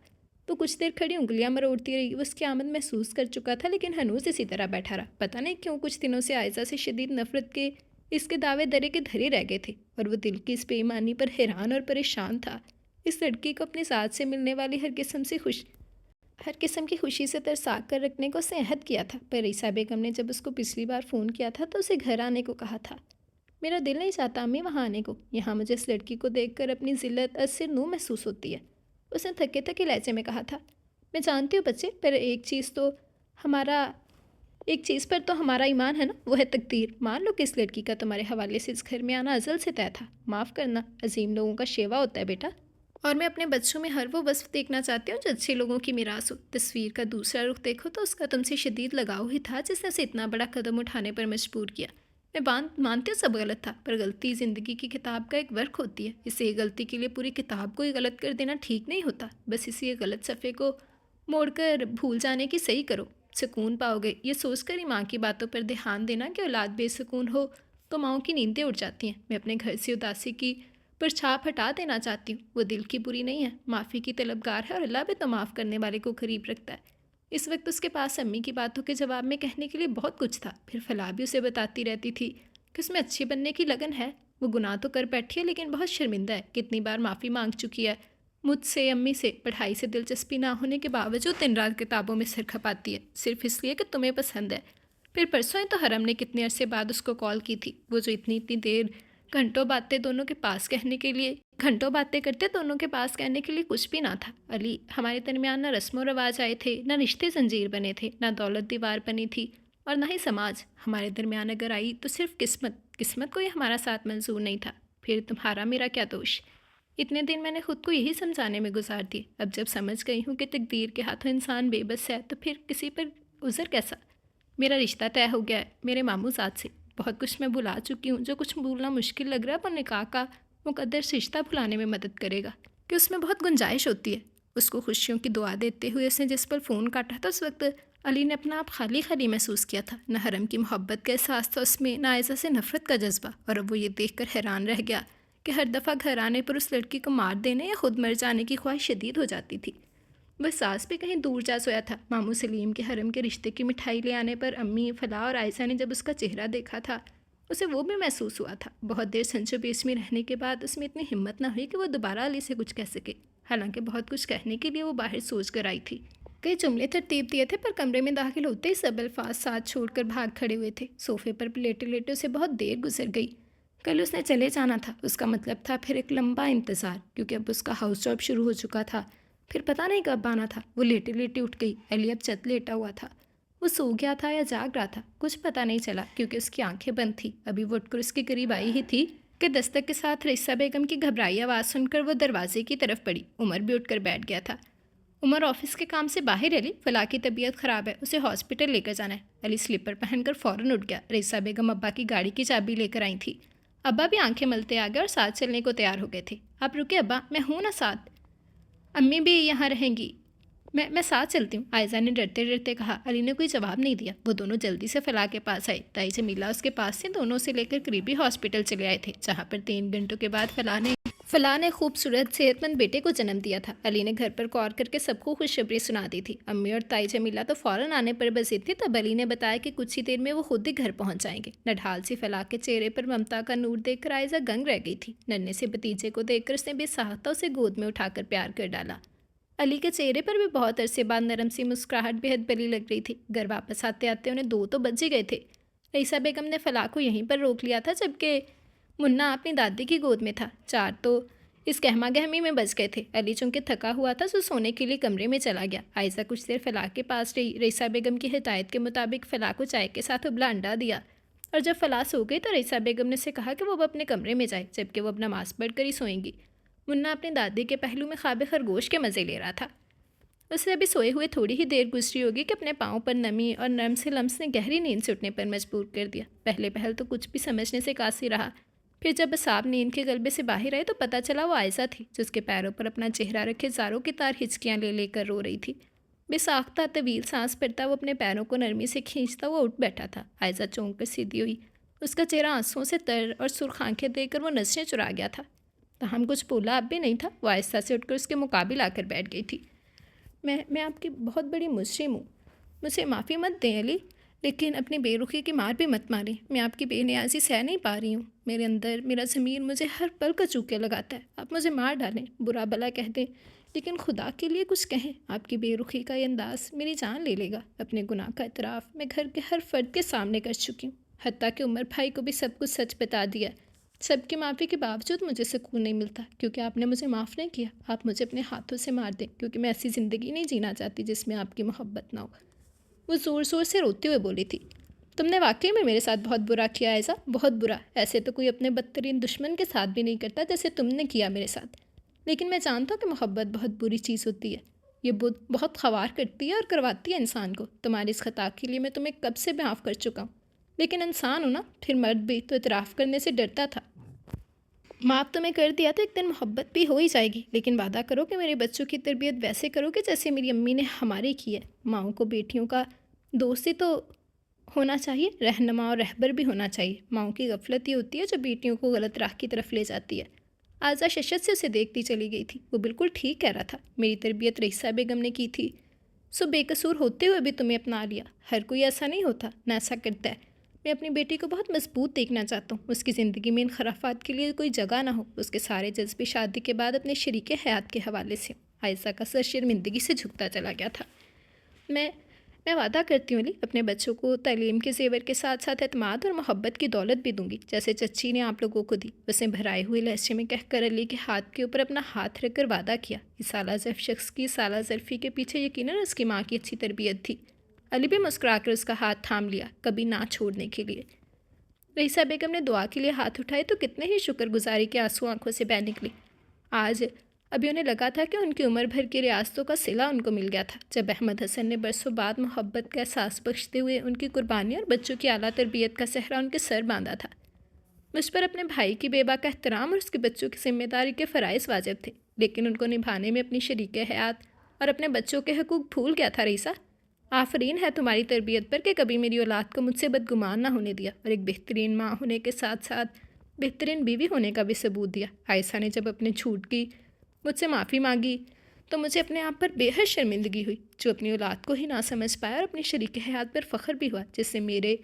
S1: وہ کچھ دیر کھڑی انگلیاں مروڑتی رہی۔ وہ اس کی آمد محسوس کر چکا تھا، لیکن ہنوز اسی طرح بیٹھا رہا۔ پتہ نہیں کیوں کچھ دنوں سے عائزہ سے شدید نفرت کے اس کے دعوے درے کے دھرے رہ گئے تھے، اور وہ دل کی اس بے ایمانی پر حیران اور پریشان تھا۔ اس لڑکی کو اپنی ذات سے ملنے والی ہر قسم کی خوشی سے ترسا کر رکھنے کو اس نے عہد کیا تھا، پر رئیسہ بیگم نے جب اس کو پچھلی بار فون کیا تھا تو اسے گھر آنے کو کہا تھا۔ میرا دل نہیں چاہتا امی وہاں آنے کو، یہاں مجھے اس لڑکی کو دیکھ کر اپنی ذلت از سر نو محسوس ہوتی ہے، اس نے تھکے تھکے لہجے میں کہا تھا۔ میں جانتی ہوں بچے، پر ایک چیز پر تو ہمارا ایمان ہے نا، وہ ہے تقدیر۔ مان لو کہ اس لڑکی کا تمہارے حوالے سے اس گھر میں آنا ازل سے طے تھا۔ معاف کرنا، عظیم لوگوں کا شیوا ہوتا ہے بیٹا، اور میں اپنے بچوں میں ہر وہ وصف دیکھنا چاہتی ہوں جو اچھے لوگوں کی میراث ہو۔ تصویر کا دوسرا رخ دیکھو تو اس کا تم سے شدید لگاؤ ہی تھا جس نے اسے اتنا بڑا قدم اٹھانے پر مجبور کیا۔ میں مانتی ہوں سب غلط تھا، پر غلطی زندگی کی کتاب کا ایک ورق ہوتی ہے۔ اسے ایک غلطی کے لیے پوری کتاب کو ہی غلط کر دینا ٹھیک نہیں ہوتا۔ بس اسی ایک غلط صفحے کو موڑ کر بھول جانے کی صحیح کرو، سکون پاؤ گے۔ یہ سوچ کر ہی ماں کی باتوں پر دھیان دینا کہ اولاد بے سکون ہو تو ماؤں کی نیندیں اڑ جاتی ہیں۔ میں اپنے گھر سے اداسی کی پرچھاپ ہٹا دینا چاہتی ہوں۔ وہ دل کی بری نہیں ہے، معافی کی طلبگار ہے، اور اللہ بھی تو معاف کرنے والے کو قریب رکھتا ہے۔ اس وقت اس کے پاس امی کی باتوں کے جواب میں کہنے کے لیے بہت کچھ تھا۔ پھر فلاح بھی اسے بتاتی رہتی تھی کہ اس میں اچھی بننے کی لگن ہے۔ وہ گناہ تو کر بیٹھی ہے لیکن بہت شرمندہ ہے، کتنی بار معافی مانگ چکی ہے مجھ سے، امی سے۔ پڑھائی سے دلچسپی نہ ہونے کے باوجود دن رات کتابوں میں سر کھپاتی ہے، صرف اس لیے کہ تمہیں پسند ہے۔ پھر پرسوں ہی تو حرم نے کتنے عرصے بعد اس کو کال کی تھی، وہ جو اتنی دیر گھنٹوں باتیں کرتے دونوں کے پاس کہنے کے لیے کچھ بھی نہ تھا۔ علی، ہمارے درمیان نہ رسم و رواج آئے تھے، نہ رشتے زنجیر بنے تھے، نہ دولت دیوار بنی تھی، اور نہ ہی سماج۔ ہمارے درمیان اگر آئی تو صرف قسمت کو ہی ہمارا ساتھ منظور نہیں تھا۔ پھر تمہارا میرا کیا دوش؟ اتنے دن میں نے خود کو یہی سمجھانے میں گزار دیے، اب جب سمجھ گئی ہوں کہ تقدیر کے ہاتھوں انسان بے بس ہے تو پھر کسی پر عذر کیسا؟ میرا رشتہ طے ہو گیا ہے میرے ماموں ذات سے۔ بہت کچھ میں بھلا چکی ہوں، جو کچھ بھولنا مشکل لگ رہا ہے وہ نکاح کا مقدس رشتہ بھلانے میں مدد کرے گا، کہ اس میں بہت گنجائش ہوتی ہے۔ اس کو خوشیوں کی دعا دیتے ہوئے اس نے جس پر فون کاٹا تھا اس وقت علی نے اپنا آپ خالی محسوس کیا تھا۔ نہ حرم کی محبت کا احساس تھا اس میں، نہ عائزہ سے نفرت کا جذبہ، اور اب وہ یہ دیکھ کر حیران رہ گیا کہ ہر دفعہ گھر آنے پر اس لڑکی کو مار دینے یا خود مر جانے کی خواہش شدید ہو جاتی تھی۔ وہ ساس بھی کہیں دور جا سویا تھا۔ ماموں سلیم کے حرم کے رشتے کی مٹھائی لے آنے پر امی، فلاح اور عائزہ نے جب اس کا چہرہ دیکھا تھا اسے وہ بھی محسوس ہوا تھا۔ بہت دیر سنچو بیچ میں رہنے کے بعد اس میں اتنی ہمت نہ ہوئی کہ وہ دوبارہ علی سے کچھ کہہ سکے، حالانکہ بہت کچھ کہنے کے لیے وہ باہر سوچ کر آئی تھی۔ کئی جملے ترتیب دیے تھے، پر کمرے میں داخل ہوتے ہی سب الفاظ ساتھ چھوڑ کر بھاگ کھڑے ہوئے تھے۔ صوفے پر لیٹے لیٹے اسے بہت دیر گزر گئی۔ کل اس نے چلے جانا تھا، اس کا مطلب تھا پھر ایک لمبا انتظار، کیونکہ اب اس کا ہاؤس جاب شروع ہو چکا تھا۔ پھر پتہ نہیں کب آنا تھا۔ وہ لیٹے لیٹے اٹھ گئی۔ علی اب چت لیٹا ہوا تھا، وہ سو گیا تھا یا جاگ رہا تھا کچھ پتہ نہیں چلا، کیونکہ اس کی آنکھیں بند تھیں۔ ابھی وہ اٹھ کر اس کے قریب آئی ہی تھی کہ دستک کے ساتھ رئیسہ بیگم کی گھبرائی آواز سن کر وہ دروازے کی طرف پڑی۔ عمر بھی اٹھ کر بیٹھ گیا تھا۔ عمر آفس کے کام سے باہر۔ علی، فلاح کی طبیعت خراب ہے، اسے ہاسپٹل لے کر جانا ہے۔ علی سلیپر پہن کر فوراً اٹھ گیا۔ رئیسہ بیگم ابا کی گاڑی کی چابی لے کر آئی تھی۔ ابا بھی آنکھیں ملتے آ گئے اور ساتھ چلنے کو تیار ہو گئے تھے۔ آپ رکے ابا، میں ہوں نا ساتھ۔ امی بھی یہاں رہیں گی؟ میں ساتھ چلتی ہوں، عائزہ نے ڈرتے ڈرتے کہا۔ علی نے کوئی جواب نہیں دیا۔ وہ دونوں جلدی سے فلاح کے پاس آئے۔ تائی جمیلہ اس کے پاس سے دونوں سے لے کر قریبی ہاسپٹل چلے آئے تھے، جہاں پر 3 گھنٹوں کے بعد فلاح نے خوبصورت صحت مند بیٹے کو جنم دیا تھا۔ علی نے گھر پر کال کر کے سب کو خوشخبری سنا دی تھی۔ امی اور تائی جمیلہ تو فوراً آنے پر بضد تھی۔ تب علی نے بتایا کہ کچھ ہی دیر میں وہ خود ہی گھر پہنچ جائیں گے۔ نڈھال سی فلاح کے چہرے پر ممتا کا نور دیکھ کر عائزہ گنگ رہ گئی تھی۔ ننھے سے بھتیجے کو دیکھ کر اس نے بے ساختہ اسے گود میں اٹھا کر پیار کر ڈالا۔ علی کے چہرے پر بھی بہت عرصے بعد نرم سی مسکراہٹ بےحد بلی لگ رہی تھی۔ گھر واپس آتے آتے انہیں 2 تو بج ہی گئے تھے۔ رئیسہ بیگم نے فلاح کو یہیں پر روک لیا تھا، جبکہ منا اپنی دادی کی گود میں تھا۔ 4 تو اس گہما گہمی میں بج گئے تھے۔ علی چونکہ تھکا ہوا تھا تو سونے کے لیے کمرے میں چلا گیا۔ عائزہ کچھ دیر فلاح کے پاس رہی۔ رئیسہ بیگم کی ہدایت کے مطابق فلاح کو چائے کے ساتھ ابلا انڈا دیا، اور جب فلاح سو گئی تو رئیسہ بیگم نے اسے کہا کہ وہ اب اپنے کمرے میں جائے، جبکہ وہ اب نماز پڑھ کر ہی سوئیں گی۔ منا اپنی دادی کے پہلو میں خواب خرگوش کے مزے لے رہا تھا۔ اسے ابھی سوئے ہوئے تھوڑی ہی دیر گزری ہوگی کہ اپنے پاؤں پر نمی اور نرم سے لمس نے گہری نیند سے اٹھنے پر مجبور کر دیا۔ پہلے پہل تو کچھ بھی سمجھنے سے قاصر رہا، پھر جب اصحاب نیند کے غلبے سے باہر آئے تو پتہ چلا وہ عائزہ تھی، جس کے پیروں پر اپنا چہرہ رکھے زاروں کی تار ہچکیاں لے لے کر رو رہی تھی۔ بے ساختہ طویل سانس پڑتا وہ اپنے پیروں کو نرمی سے کھینچتا وہ اٹھ بیٹھا تھا۔ عائزہ چونک کر سیدھی ہوئی۔ اس کا چہرہ آنسوؤں سے تر اور سرخ آنکھیں دیکھ کر وہ نظریں چرا گیا تھا۔ تاہم کچھ بولا اب بھی نہیں تھا۔ وہ آہستہ سے اٹھ کر اس کے مقابل آ کر بیٹھ گئی تھی۔ میں آپ کی بہت بڑی مجرم ہوں، مجھے معافی مت دیں علی، لیکن اپنی بے رخی کی مار بھی مت ماریں۔ میں آپ کی بے نیازی سہ نہیں پا رہی ہوں۔ میرے اندر میرا ضمیر مجھے ہر پل کا چوکے لگاتا ہے۔ آپ مجھے مار ڈالیں، برا بھلا کہہ دیں، لیکن خدا کے لیے کچھ کہیں۔ آپ کی بے رخی کا یہ انداز میری جان لے لے گا۔ اپنے گناہ کا اعتراف میں گھر کے ہر فرد کے سامنے کر چکی ہوں، حتیٰ کہ عمر بھائی کو بھی سب کچھ سچ بتا دیا۔ سب کی معافی کے باوجود مجھے سکون نہیں ملتا، کیونکہ آپ نے مجھے معاف نہیں کیا۔ آپ مجھے اپنے ہاتھوں سے مار دیں، کیونکہ میں ایسی زندگی نہیں جینا چاہتی جس میں آپ کی محبت نہ ہو۔ وہ زور زور سے روتے ہوئے بولی تھی۔ تم نے واقعی میں میرے ساتھ بہت برا کیا عائزہ، بہت برا۔ ایسے تو کوئی اپنے بدترین دشمن کے ساتھ بھی نہیں کرتا جیسے تم نے کیا میرے ساتھ۔ لیکن میں جانتا ہوں کہ محبت بہت بری چیز ہوتی ہے، یہ بہت خوار کرتی ہے اور کرواتی ہے انسان کو۔ تمہاری اس خطا کے لیے میں تمہیں کب سے معاف کر چکا ہوں، لیکن انسان ہوں نا، پھر مرد بھی تو اعتراف کرنے سے ڈرتا تھا۔ معاف تمہیں کر دیا تو ایک دن محبت بھی ہو ہی جائے گی، لیکن وعدہ کرو کہ میرے بچوں کی تربیت ویسے کرو کہ جیسے میری امی نے ہماری کی ہے۔ ماؤں کو بیٹیوں کا دوست تو ہونا چاہیے، رہنما اور رہبر بھی ہونا چاہیے۔ ماؤں کی غفلت ہی ہوتی ہے جو بیٹیوں کو غلط راہ کی طرف لے جاتی ہے۔ عائزہ ششت سے اسے دیکھتی چلی گئی تھی۔ وہ بالکل ٹھیک کہہ رہا تھا، میری تربیت رئیسہ بیگم نے کی تھی، سو بے قصور ہوتے ہوئے بھی تمہیں اپنا لیا۔ ہر کوئی ایسا نہیں ہوتا، نہ ایسا کرتا ہے۔ میں اپنی بیٹی کو بہت مضبوط دیکھنا چاہتا ہوں، اس کی زندگی میں ان خرافات کے لیے کوئی جگہ نہ ہو۔ اس کے سارے جذبے شادی کے بعد اپنے شریک حیات کے حوالے سے۔ عائزہ کا سر شرمندگی سے جھکتا چلا گیا تھا۔ میں وعدہ کرتی ہوں علی، اپنے بچوں کو تعلیم کے زیور کے ساتھ ساتھ اعتماد اور محبت کی دولت بھی دوں گی، جیسے چچی نے آپ لوگوں کو دی۔ اسے بھرائے ہوئے لہجے میں کہہ کر علی کے ہاتھ کے اوپر اپنا ہاتھ رکھ کر وعدہ کیا۔ اس سالہ ظرف شخص کی سالہ ظرفی کے پیچھے یقیناً اس کی ماں کی اچھی تربیت تھی۔ علی بھی مسکرا کر اس کا ہاتھ تھام لیا، کبھی نہ چھوڑنے کے لیے۔ رئیسہ بیگم نے دعا کے لیے ہاتھ اٹھائے تو کتنے ہی شکر گزاری کے آنسو آنکھوں سے بہہ نکلی۔ آج ابھی انہیں لگا تھا کہ ان کی عمر بھر کی ریاستوں کا صلہ ان کو مل گیا تھا، جب احمد حسن نے برسوں بعد محبت کا احساس بخشتے ہوئے ان کی قربانی اور بچوں کی اعلیٰ تربیت کا صحرا ان کے سر باندھا تھا۔ مجھ پر اپنے بھائی کی بیوہ کا احترام اور اس کے بچوں کی ذمہ داری کے فرائض واجب تھے، لیکن ان کو نبھانے میں اپنی شریک حیات اور اپنے بچوں کے حقوق بھول گیا تھا رئیسہ۔ آفرین ہے تمہاری تربیت پر کہ کبھی میری اولاد کو مجھ سے بدگمان نہ ہونے دیا، اور ایک بہترین ماں ہونے کے ساتھ ساتھ بہترین بیوی ہونے کا بھی ثبوت دیا۔ عائشہ نے جب اپنے جھوٹ کی مجھ سے معافی مانگی تو مجھے اپنے آپ پر بے حد شرمندگی ہوئی، جو اپنی اولاد کو ہی نہ سمجھ پایا، اور اپنی شریک حیات پر فخر بھی ہوا جس سے میرے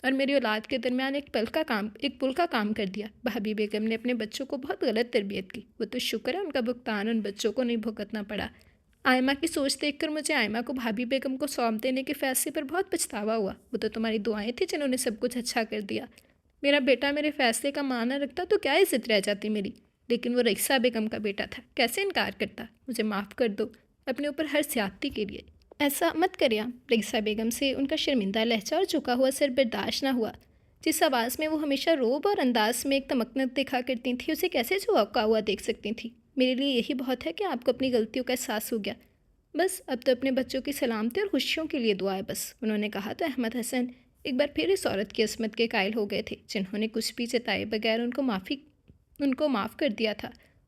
S1: اور میری اولاد کے درمیان ایک پل کا کام کر دیا۔ بھابھی بیگم نے اپنے بچوں کو بہت غلط تربیت کی، وہ تو شکر ہے ان کا بھگتان ان بچوں کو نہیں بھگتنا پڑا۔ آئمہ کی سوچ دیکھ کر مجھے آئمہ کو بھابھی بیگم کو سونپ دینے کے فیصلے پر بہت پچھتاوا ہوا۔ وہ تو تمہاری دعائیں تھیں جنہوں نے سب کچھ اچھا کر دیا۔ میرا بیٹا میرے فیصلے کا معنی رکھتا تو کیا عزت رہ جاتی میری، لیکن وہ رئیسہ بیگم کا بیٹا تھا، کیسے انکار کرتا۔ مجھے معاف کر دو اپنے اوپر ہر زیادتی کے لیے۔ ایسا مت کریا۔ رئیسہ بیگم سے ان کا شرمندہ لہجہ اور جھکا ہوا سر برداشت نہ ہوا۔ جس آواز میں وہ ہمیشہ روب اور انداز میں ایک تمکنت دکھا کرتی تھیں، اسے کیسے جھکا ہوا دیکھ سکتی تھیں۔ میرے لیے یہی بہت ہے کہ آپ کو اپنی غلطیوں کا احساس ہو گیا، بس اب تو اپنے بچوں کی سلامتی اور خوشیوں کے لیے دعا ہے بس۔ انہوں نے کہا تو احمد حسن ایک بار پھر اس عورت کی عصمت کے قائل ہو گئے تھے، جنہوں نے کچھ بھی جتائے بغیر ان کو معاف کر دیا تھا۔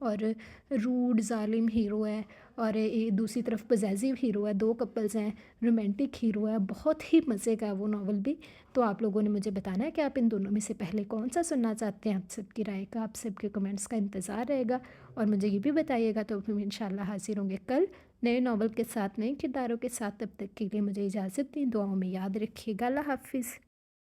S1: اور روڈ ظالم ہیرو ہے، اور دوسری طرف پوزیسیو ہیرو ہے، 2 کپلز ہیں، رومانٹک ہیرو ہے، بہت ہی مزے کا ہے وہ ناول بھی۔ تو آپ لوگوں نے مجھے بتانا ہے کہ آپ ان دونوں میں سے پہلے کون سا سننا چاہتے ہیں، آپ سب کی رائے کا، آپ سب کے کمنٹس کا انتظار رہے گا، اور مجھے یہ بھی بتائیے گا۔ تو ہم انشاءاللہ حاضر ہوں گے کل نئے ناول کے ساتھ، نئے کرداروں کے ساتھ۔ تب تک کے لیے مجھے اجازت دیں، دعاؤں میں یاد رکھیے گا۔ اللہ حافظ۔